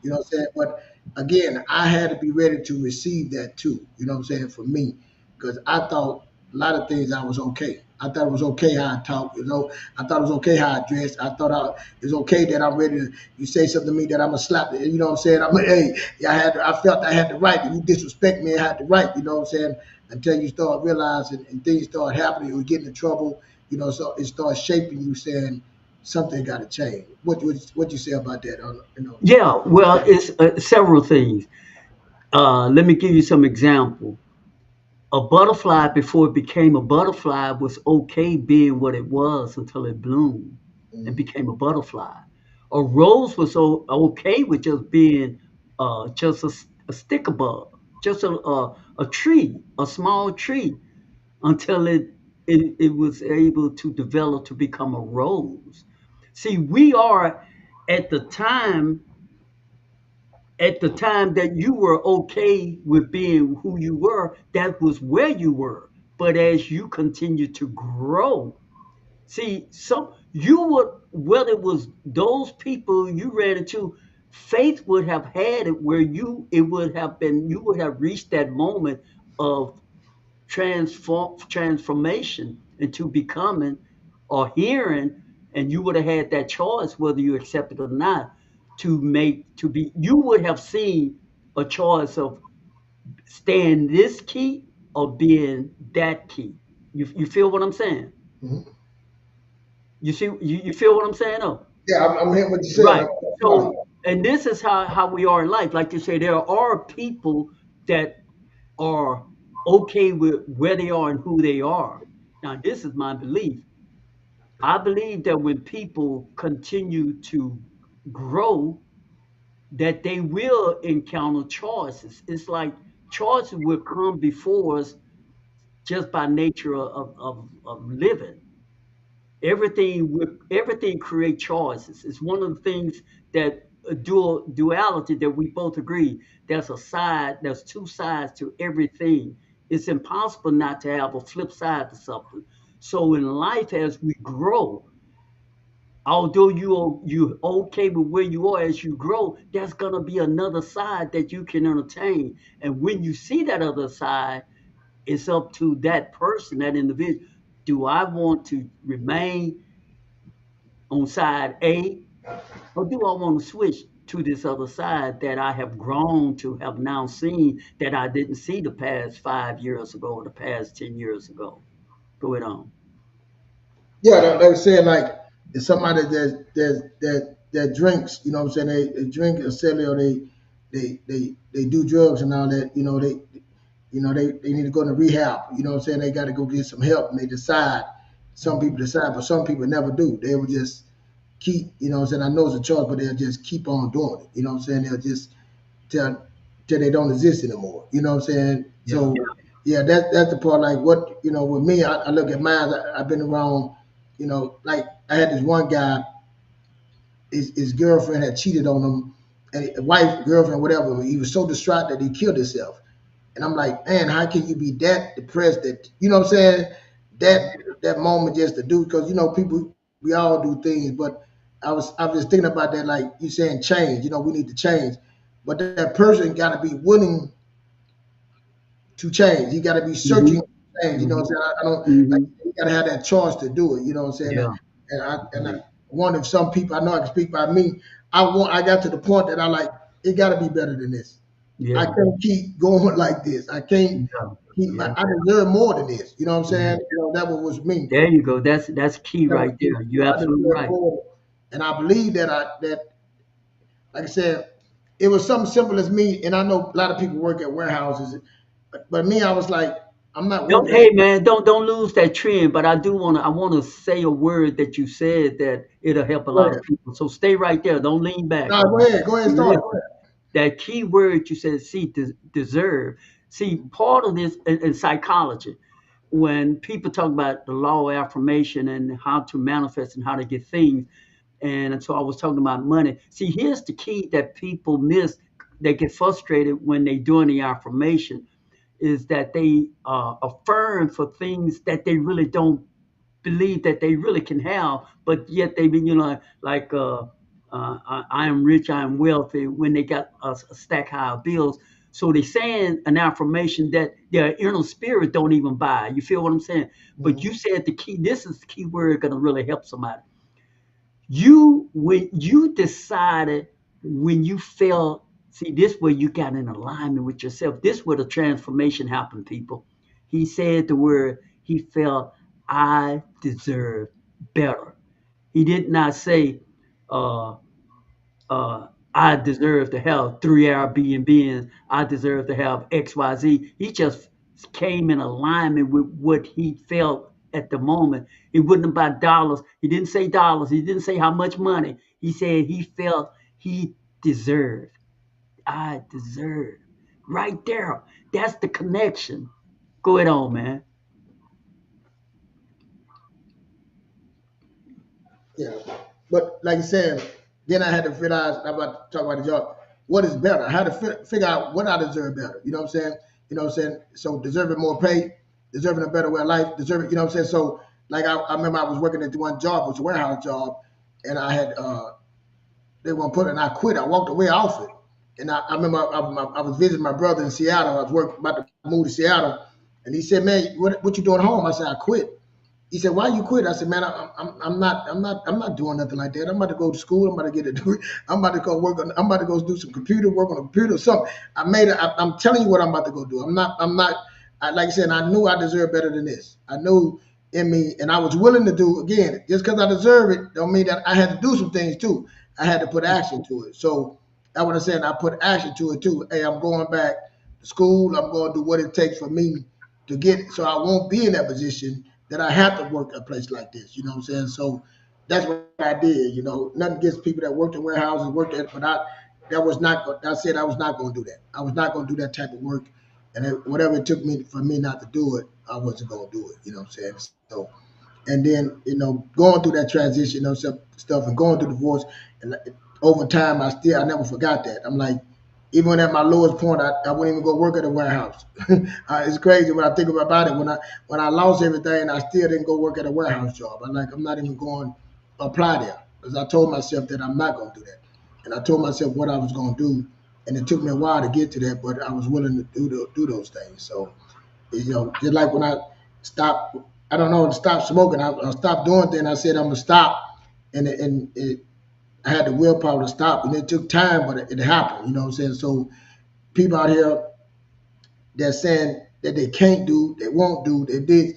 [SPEAKER 4] You know what I'm saying? But again, I had to be ready to receive that too. You know what I'm saying? For me, because I thought a lot of things I was okay. I thought it was okay how I talk. I thought it was okay how I dress. It was okay that I'm ready to. You say something to me that I'm gonna slap it. You know what I'm saying? Hey, yeah, I felt I had the right. If you disrespect me, I had the right. You know what I'm saying? Until you start realizing and things start happening, you get into trouble. So it starts shaping you, saying something got to change. What you say about that?
[SPEAKER 3] Yeah, well, it's several things. Let me give you some example. A butterfly, before it became a butterfly, was okay being what it was until it bloomed and
[SPEAKER 4] Mhm.
[SPEAKER 3] became a butterfly. A rose was okay with just being just a sticker bug, just a tree, a small tree, until it was able to develop to become a rose. See, we are at the time at the time that you were okay with being who you were, that was where you were. But as you continue to grow, see, some you would, whether it was those people you ran into, faith would have had it where you would have reached that moment of transformation into becoming or hearing, and you would have had that choice whether you accept it or not, to be, you would have seen a choice of staying this key or being that key. You feel what I'm saying?
[SPEAKER 4] Mhm.
[SPEAKER 3] You feel what I'm saying? Oh,
[SPEAKER 4] Yeah, I'm hearing what you're saying.
[SPEAKER 3] right. So, and this is how we are in life. Like you say, there are people that are okay with where they are and who they are. Now, this is my belief. I believe that when people continue to grow, that they will encounter choices. It's like choices will come before us just by nature of living. Everything create choices. It's one of the things that duality that we both agree. There's two sides to everything. It's impossible not to have a flip side to something. So in life, as we grow, although you okay with where you are, as you grow, there's gonna be another side that you can entertain. And when you see that other side, it's up to that person, that individual. Do I want to remain on side A, or do I want to switch to this other side that I have grown to have now seen that I didn't see the past 5 years ago or the past 10 years ago? Go it on.
[SPEAKER 4] Yeah, like I was saying, like it's somebody that drinks, you know what I'm saying? They drink or sell it, or they do drugs and all that, they need to go to rehab, you know what I'm saying? They got to go get some help, and they decide. Some people decide, but some people never do. They will just keep, you know what I'm saying? I know it's a choice, but they'll just keep on doing it. You know what I'm saying? They'll just till they don't exist anymore. You know what I'm saying?
[SPEAKER 3] Yeah.
[SPEAKER 4] So yeah, that's the part. Like what, with me, I look at mine. I've been around, like I had this one guy. His girlfriend had cheated on him, and wife, girlfriend, whatever. He was so distraught that he killed himself. And I'm like, man, how can you be that depressed that, you know what I'm saying? That moment just to do, because people, we all do things, but I was just thinking about that, like you saying change, we need to change. But that person gotta be willing to change. You gotta be
[SPEAKER 3] Hmm.
[SPEAKER 4] searching for change, you know what I'm
[SPEAKER 3] Hmm.
[SPEAKER 4] saying? I don't like,
[SPEAKER 3] Hmm.
[SPEAKER 4] you gotta have that choice to do it, you know what I'm saying?
[SPEAKER 3] Yeah.
[SPEAKER 4] And I wonder if some people, I know I can speak by me, I got to the point that I like, it gotta be better than this. I
[SPEAKER 3] Yeah.
[SPEAKER 4] can't keep going like this. I can't
[SPEAKER 3] Yeah.
[SPEAKER 4] keep.
[SPEAKER 3] Yeah.
[SPEAKER 4] I deserve more than this. You know what I'm
[SPEAKER 3] Yeah.
[SPEAKER 4] saying? That was me.
[SPEAKER 3] There you go. That's key
[SPEAKER 4] That was
[SPEAKER 3] right
[SPEAKER 4] me.
[SPEAKER 3] there. You're
[SPEAKER 4] I
[SPEAKER 3] absolutely
[SPEAKER 4] deserve
[SPEAKER 3] right.
[SPEAKER 4] more, and I believe that like I said, it was something simple as me. And I know a lot of people work at warehouses, but me, I was like, I'm not
[SPEAKER 3] Don't,
[SPEAKER 4] working at.
[SPEAKER 3] hey man, don't lose that trend. But I wanna say a word that you said that it'll help a
[SPEAKER 4] Go
[SPEAKER 3] lot
[SPEAKER 4] ahead.
[SPEAKER 3] of people. So stay right there. Don't lean back.
[SPEAKER 4] No, go ahead. Go ahead. Start. Go
[SPEAKER 3] Listen.
[SPEAKER 4] ahead.
[SPEAKER 3] That key word you said, see, deserve. See, part of this in psychology, when people talk about the law of affirmation and how to manifest and how to get things, and so I was talking about money. See, here's the key that people miss. They get frustrated when they doing the affirmation, is that they affirm for things that they really don't believe that they really can have, but yet they be, like I am rich, I am wealthy, when they got a stack high of bills. So they saying an affirmation that their inner spirit don't even buy. You feel what I'm saying? But
[SPEAKER 4] Mhm.
[SPEAKER 3] you said the key. This is the key word going to really help somebody. When you decided, when you felt, see, this where you got in alignment with yourself. This where the transformation happened, people. He said the word, he felt, I deserve better. He did not say, uh, I deserve to have 3 Airbnb and I deserve to have XYZ. He just came in alignment with what he felt at the moment. It wasn't about dollars. He didn't say dollars. He didn't say how much money. He said he felt he deserved. I deserve. Right there. That's the connection. Go ahead on, man.
[SPEAKER 4] Yeah. But like you said, then I had to figure out, I'm about to talk about the job, what is better? I had to figure out what I deserve better. You know what I'm saying? You know what I'm saying? So deserving more pay, deserving a better way of life, deserving, you know what I'm saying? So like I remember I was working at the one job, it was a warehouse job, and I had they were put it, and I quit. I walked away off it. And I remember I was visiting my brother in Seattle. I was about to move to Seattle, and he said, "Man, what you doing home?" I said, "I quit." He said, "Why you quit?" I said, "Man, I'm not doing nothing like that. I'm about to go to school. I'm about to get a degree. I'm about to go work on. I'm about to go do some computer work on a computer or something. I'm telling you what I'm about to go do. I'm not. Like I said, I knew I deserved better than this. I knew in me, and I was willing to do again. Just because I deserve it, don't mean that I had to do some things too. I had to put action to it. So I would have said I put action to it too. Hey, I'm going back to school. I'm going to do what it takes for me to get, so I won't be in that position that I have to work a place like this. You know what I'm saying? So that's what I did. Nothing against people that worked in warehouses, worked at, but that was not. I said I was not going to do that. I was not going to do that type of work, and whatever it took me for me not to do it, I wasn't going to do it. You know what I'm saying? So, and then going through that transition, stuff, and going through divorce, and over time, I never forgot that. I'm like, even when at my lowest point, I wouldn't even go work at a warehouse. It's crazy when I think about it. When I lost everything, I still didn't go work at a warehouse job. I'm not even going to apply there because I told myself that I'm not going to do that, and I told myself what I was going to do, and it took me a while to get to that, but I was willing to do those things. So just like when I stopped, I don't know, stop smoking, I stopped doing things. I said I'm gonna stop, and I had the willpower to stop, and it took time, but it happened. You know what I'm saying? So people out here that saying that they can't do, they won't do, they did.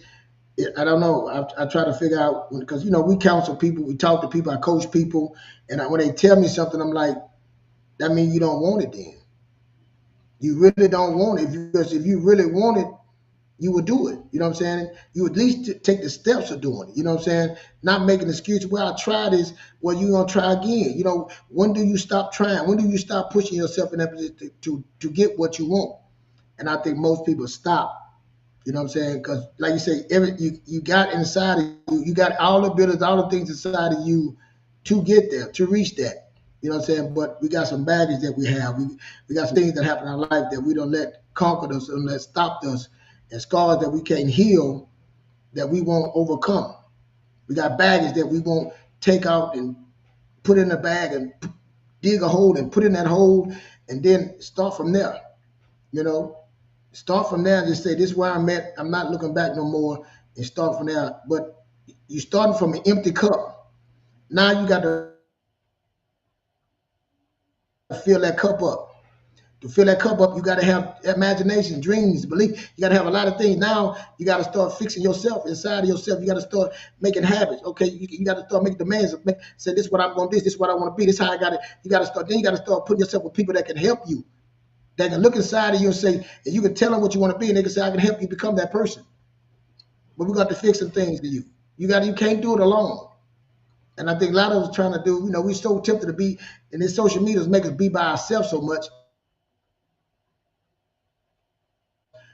[SPEAKER 4] I don't know. I try to figure out because we counsel people, we talk to people, I coach people, and when they tell me something, I'm like, that means you don't want it. Then you really don't want it. Because if you really want it, you would do it. You know what I'm saying? You at least take the steps of doing it. You know what I'm saying? Not making excuses. Well, I tried this. Well, you're gonna try again. When do you stop trying? When do you stop pushing yourself in that position to get what you want? And I think most people stop. You know what I'm saying? Because like you say, you got inside of you, you got all the abilities, all the things inside of you to get there, to reach that. You know what I'm saying? But we got some baggage that we have. We got some things that happen in our life that we don't let conquer us and let stop us, and scars that we can't heal, that we won't overcome. We got baggage that we won't take out and put in a bag and dig a hole and put in that hole and then start from there. You know, start from there and just say, this is where I'm at. I'm not looking back no more, and start from there. But you starting from an empty cup. Now you got to fill that cup up. To fill that cup up, you got to have imagination, dreams, belief. You got to have a lot of things. Now you got to start fixing yourself inside of yourself. You got to start making habits. Okay, you got to start making demands. Say, this is what I'm going to do. This is what I want to be. This is how I got it. You got to start. Then you got to start putting yourself with people that can help you. That can look inside of you and say, and you can tell them what you want to be, and they can say, I can help you become that person. But we got to fix some things to you. You can't do it alone. And I think a lot of us are trying to do, we're so tempted to be, and this social media make us be by ourselves so much,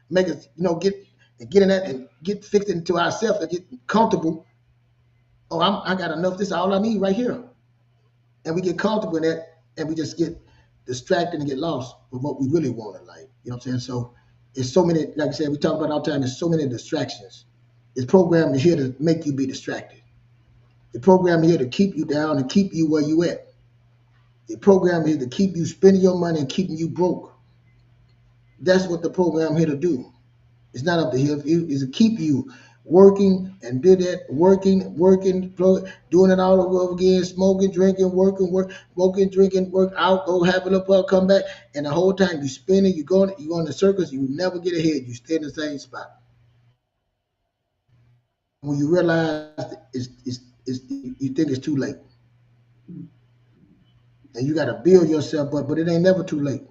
[SPEAKER 4] make us, get in that and get fixed into ourselves and get comfortable. Oh, I got enough. This is all I need right here. And we get comfortable in that, and we just get distracted and get lost with what we really want in life. You know what I'm saying? So it's so many, like I said, we talk about all the time, there's so many distractions. This program is here to make you be distracted. The program is here to keep you down and keep you where you at. The program is here to keep you spending your money and keeping you broke. That's what the program is here to do. It's not up to him. It's to keep you working and did that, working, doing it all over again, smoking, drinking, working, smoking, drinking, work out, go have a little come back, and the whole time you spinning, you go in the circles, you never get ahead. You stay in the same spot. When you realize you think it's too late, and you got to build yourself up, but it ain't never too late.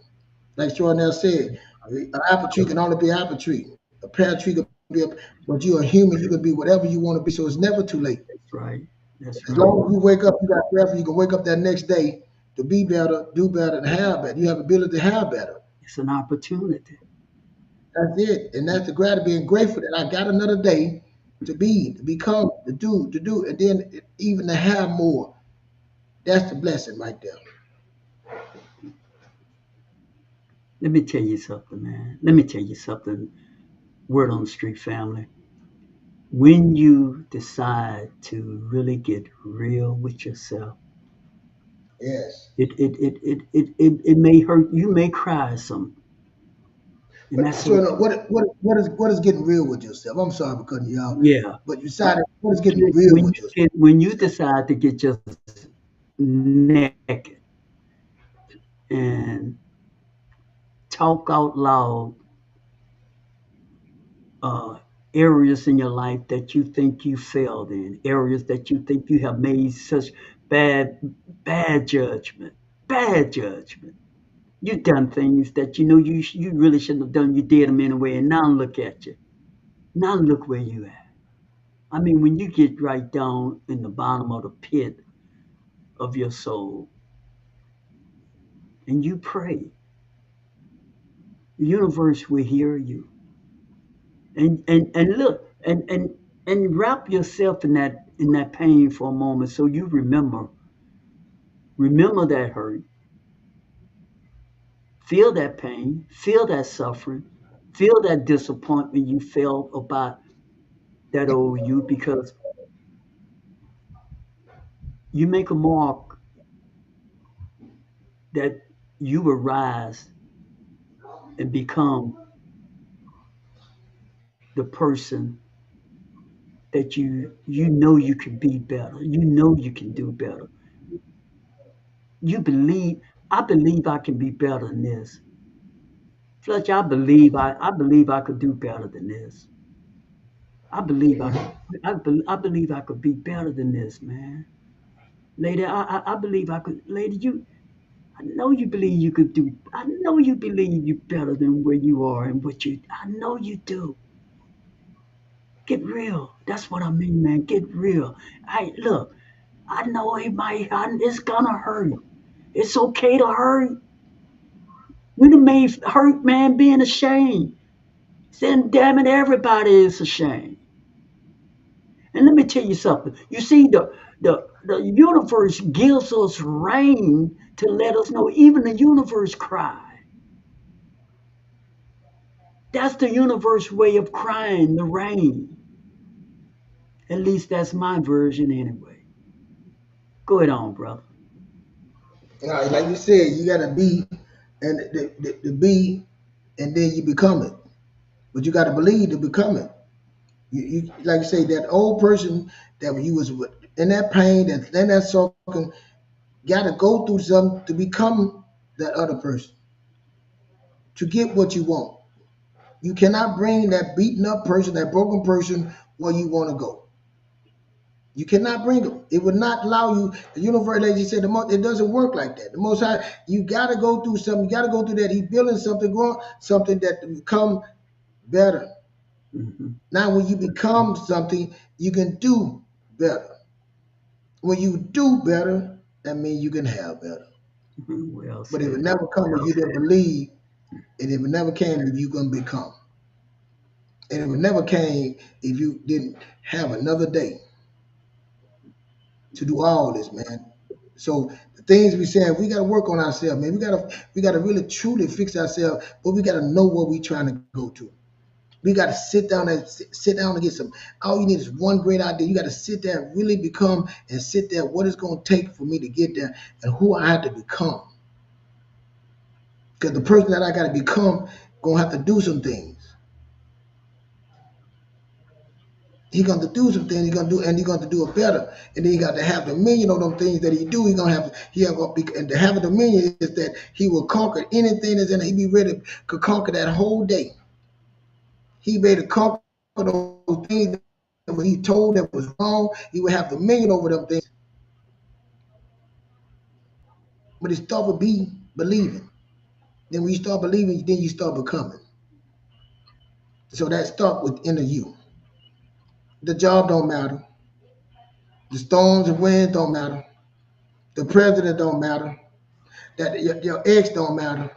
[SPEAKER 4] Like Jordan said, an apple tree can only be an apple tree. A pear tree can be but you're a human. You can be whatever you want to be. So it's never too late.
[SPEAKER 3] That's right. That's
[SPEAKER 4] As
[SPEAKER 3] right.
[SPEAKER 4] long as you wake up, you got breath. You can wake up that next day to be better, do better, and have better. You have ability to have better.
[SPEAKER 3] It's an opportunity.
[SPEAKER 4] That's it. And that's the gratitude, being grateful that I got another day to be, to become, to do, and then even to have more. That's the blessing right there.
[SPEAKER 3] Let me tell you something, man. Let me tell you something. Word on the street, family. When you decide to really get real with yourself,
[SPEAKER 4] Yes.
[SPEAKER 3] it may hurt. You may cry some, and
[SPEAKER 4] But
[SPEAKER 3] that's
[SPEAKER 4] so
[SPEAKER 3] okay.
[SPEAKER 4] what is getting real with yourself? I'm sorry for cutting you out,
[SPEAKER 3] Yeah.
[SPEAKER 4] but you decided what is getting real with yourself?
[SPEAKER 3] When you decide to get just naked and talk out loud uh, areas in your life that you think you failed in, areas that you think you have made such bad bad judgment, bad judgment. You've done things that you really shouldn't have done. You did them anyway, and now look at you. Now look where you at. I mean, when you get right down in the bottom of the pit of your soul and you pray, the universe will hear you. And look and wrap yourself in that pain for a moment so you remember Remember that hurt, feel that pain, feel that suffering, feel that disappointment you felt about that old you, because you make a mark that you will rise and become the person that you know you can be better. You know you can do better. You believe, I believe I can be better than this. Fletcher, I believe I could do better than this. I believe I believe I could be better than this, man. Lady, I believe I could. Lady, I know you believe you could do. I know you believe you're better than where you are and what you. I know you do. Get real. That's what I mean, man. Get real. I look. I know it's gonna hurt. It's okay to hurt. We done made hurt, man, being ashamed. Then, damn it, everybody is ashamed. And let me tell you something. You see, the universe gives us rain to let us know. Even the universe cries. That's the universe way of crying, the rain. At least that's my version anyway. Go ahead on, brother.
[SPEAKER 4] Like you said, you gotta be and the be, and then you become it. But you gotta believe to become it. You like you say that old person that when you was in that pain, that in that suffering, gotta go through something to become that other person to get what you want. You cannot bring that beaten up person, that broken person, where you want to go. You cannot bring them. It would not allow you. The universe, as you said, it doesn't work like that. The Most High, you got to go through something. You got to go through that. He's building something, growing something that to become better.
[SPEAKER 3] Mm-hmm.
[SPEAKER 4] Now, when you become something, you can do better. When you do better, that means you can have better.
[SPEAKER 3] Well
[SPEAKER 4] But it would
[SPEAKER 3] said.
[SPEAKER 4] never come if
[SPEAKER 3] Well
[SPEAKER 4] you didn't
[SPEAKER 3] said.
[SPEAKER 4] believe, and it would never came if you gonna become. And it would never came if you didn't have another day to do all this, man. So the things we saying, we gotta work on ourselves, man. We gotta really truly fix ourselves, but we gotta know what we trying to go to. We gotta sit down and get some. All you need is one great idea. You gotta sit there and really become and sit there. What it's gonna take for me to get there, and who I have to become. Because the person that I gotta become gonna have to do some things. He gonna do some things. He gonna do, and he gonna do it better. And then he got to have the million of them things that he do. He gonna have. He have gonna be, and to have a dominion is that he will conquer anything that's in it. He be ready to conquer that whole day. He made to conquer those things that when he told that was wrong. He would have dominion over them things. But it start with believing. Then when you start believing, then you start becoming. So that start within you. The job don't matter. The storms and winds don't matter. The president don't matter. That your ex don't matter.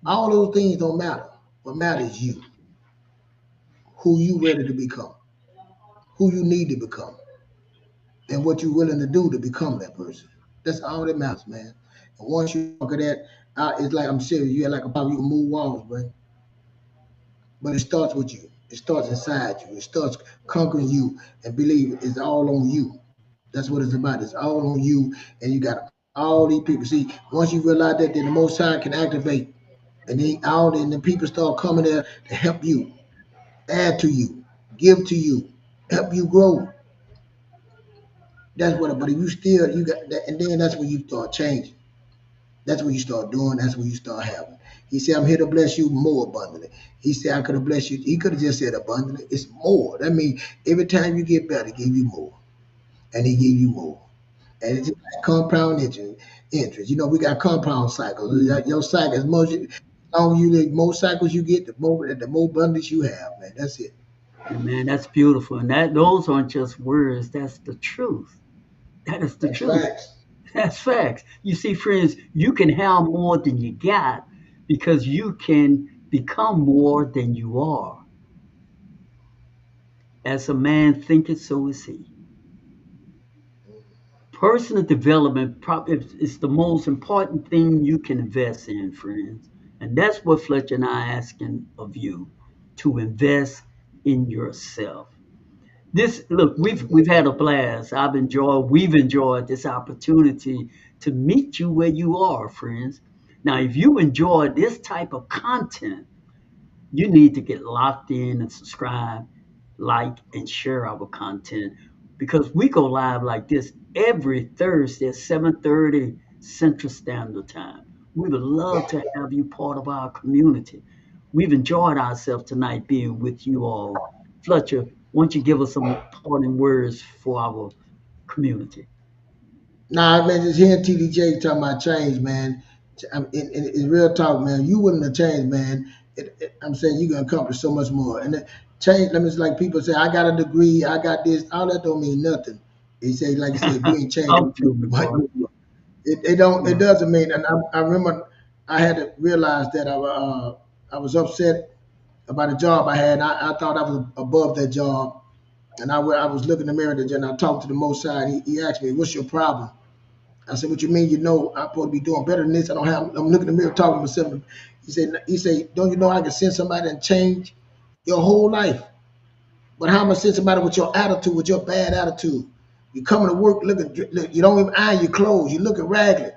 [SPEAKER 4] All those things don't matter. What matters is you, who you ready to become, who you need to become, and what you're willing to do to become that person. That's all that matters, man. And once you conquer that, it's like I'm serious. You're like a power. You can move walls, bro. But it starts with you. It starts inside you. It starts conquering you and believe it's all on you. That's what it's about. It's all on you, and you got all these people. See, once you realize that, then the Most High can activate, and then and the people start coming there to help you, add to you, give to you, help you grow. That's what. But if you still you got that, and then that's when you start changing. That's when you start doing. That's when you start having. He said, "I'm here to bless you more abundantly." He said, "I could have blessed you." He could have just said abundantly. It's more. That means every time you get better, give you more, and he give you more. And it's just like compound interest. You know, we got compound cycles. Your cycle, as much as long you the more cycles you get, the more abundance you have, man. That's it.
[SPEAKER 3] And man, that's beautiful. And those aren't just words, that's the truth. That is the
[SPEAKER 4] That's
[SPEAKER 3] truth.
[SPEAKER 4] facts.
[SPEAKER 3] That's facts. You see, friends, you can have more than you got because you can become more than you are. As a man thinketh, so is he. Personal development is the most important thing you can invest in, friends. And that's what Fletcher and I are asking of you, to invest in yourself. This look, we've had a blast. We've enjoyed this opportunity to meet you where you are, friends. Now, if you enjoy this type of content, you need to get locked in and subscribe, like, and share our content, because we go live like this every Thursday at 7:30 Central Standard Time. We would love to have you part of our community. We've enjoyed ourselves tonight being with you all. Fletcher, why don't you give us some parting words for our community?
[SPEAKER 4] Nah, man, just hearing TDJ talking about change, man. It's real talk, man. You wouldn't have changed, man. I'm saying you can accomplish so much more. And change, let me just like people say, I got a degree, I got this. All that don't mean nothing. He say, like I said, you ain't changed.
[SPEAKER 3] Talk to me, boy.
[SPEAKER 4] It doesn't mean. And I remember I had to realize that I was upset about a job I had. I thought I was above that job, and I was looking in the mirror and I talked to the Most High. And he asked me, "What's your problem?" I said, "What you mean? You know, I'm supposed to be doing better than this. I don't have." I'm looking in the mirror talking to myself. He said, "Don't you know I can send somebody and change your whole life? But how am I send somebody with your attitude, with your bad attitude? You coming to work you don't even iron your clothes. You looking ragged.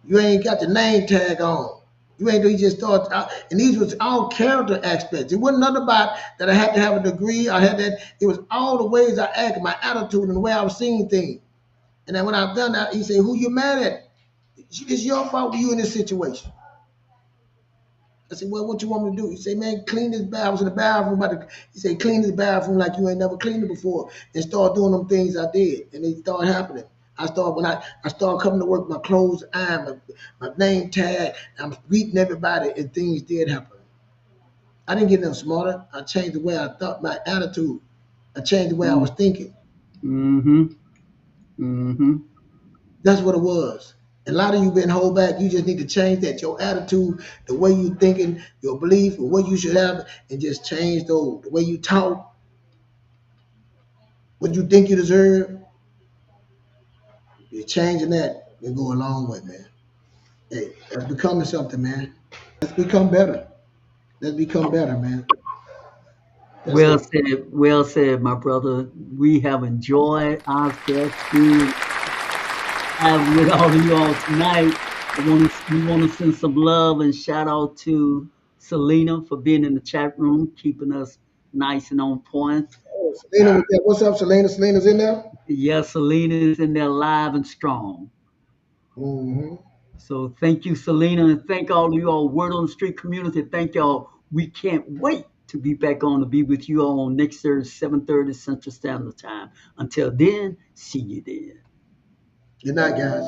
[SPEAKER 4] You ain't got the name tag on. You just start out, and these was all character aspects. It wasn't nothing about that I had to have a degree. I had that. It was all the ways I acted, my attitude, and the way I was seeing things. And then when I've done that, he said, "Who you mad at? It's your fault you in this situation." I said, "Well, what you want me to do?" He said, "Man, clean this bathroom." I was in the bathroom. He said, "Clean this bathroom like you ain't never cleaned it before," and start doing them things I did, and it started happening. I started coming to work, my clothes ironed, my name tag, I'm greeting everybody, and things did happen. I didn't get no smarter. I changed the way I thought, my attitude. I changed the way I was thinking.
[SPEAKER 3] Mm-hmm. Mm-hmm.
[SPEAKER 4] That's what it was. A lot of you been hold back. You just need to change that. Your attitude, the way you thinking, your belief, and what you should have, and just change those. The way you talk, what you think you deserve. You're changing that and go a long way, man. Hey, that's becoming something, man. Let's become better. Let's become better, man.
[SPEAKER 3] Well said, well said, my brother. We have enjoyed ourselves being with all of you all tonight. We want to send some love and shout out to Selena for being in the chat room, keeping us nice and on point.
[SPEAKER 4] Oh, Selena, what's up, Selena? Selena's in there?
[SPEAKER 3] Yes, Selena is in there live and strong.
[SPEAKER 4] Mm-hmm.
[SPEAKER 3] So thank you, Selena, and thank all of you all, Word on the Street community. Thank y'all. We can't wait to be back on to be with you all on next Thursday, 7:30 Central Standard Time. Until then, see you then.
[SPEAKER 4] Good night, guys.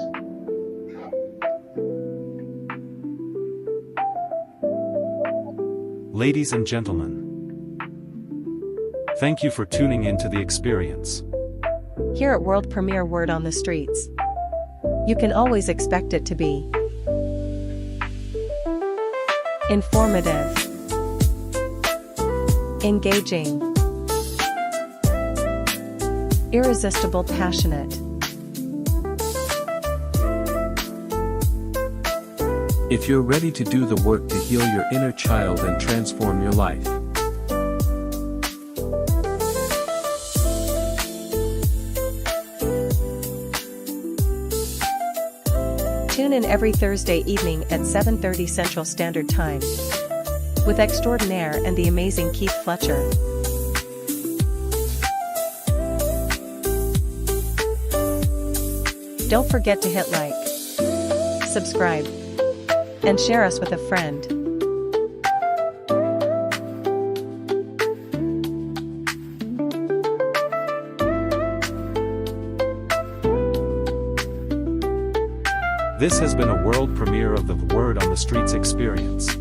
[SPEAKER 10] Ladies and gentlemen, thank you for tuning into the experience.
[SPEAKER 5] Here at World Premiere Word on the Streets, you can always expect it to be informative, engaging, irresistible, passionate.
[SPEAKER 10] If you're ready to do the work to heal your inner child and transform your life,
[SPEAKER 5] Tune in every Thursday evening at 7:30 Central Standard Time with extraordinaire and the amazing Keith Fletcher. Don't forget to hit like, subscribe, and share us with a friend.
[SPEAKER 10] this has been a world premiere of the Word on the Streets experience.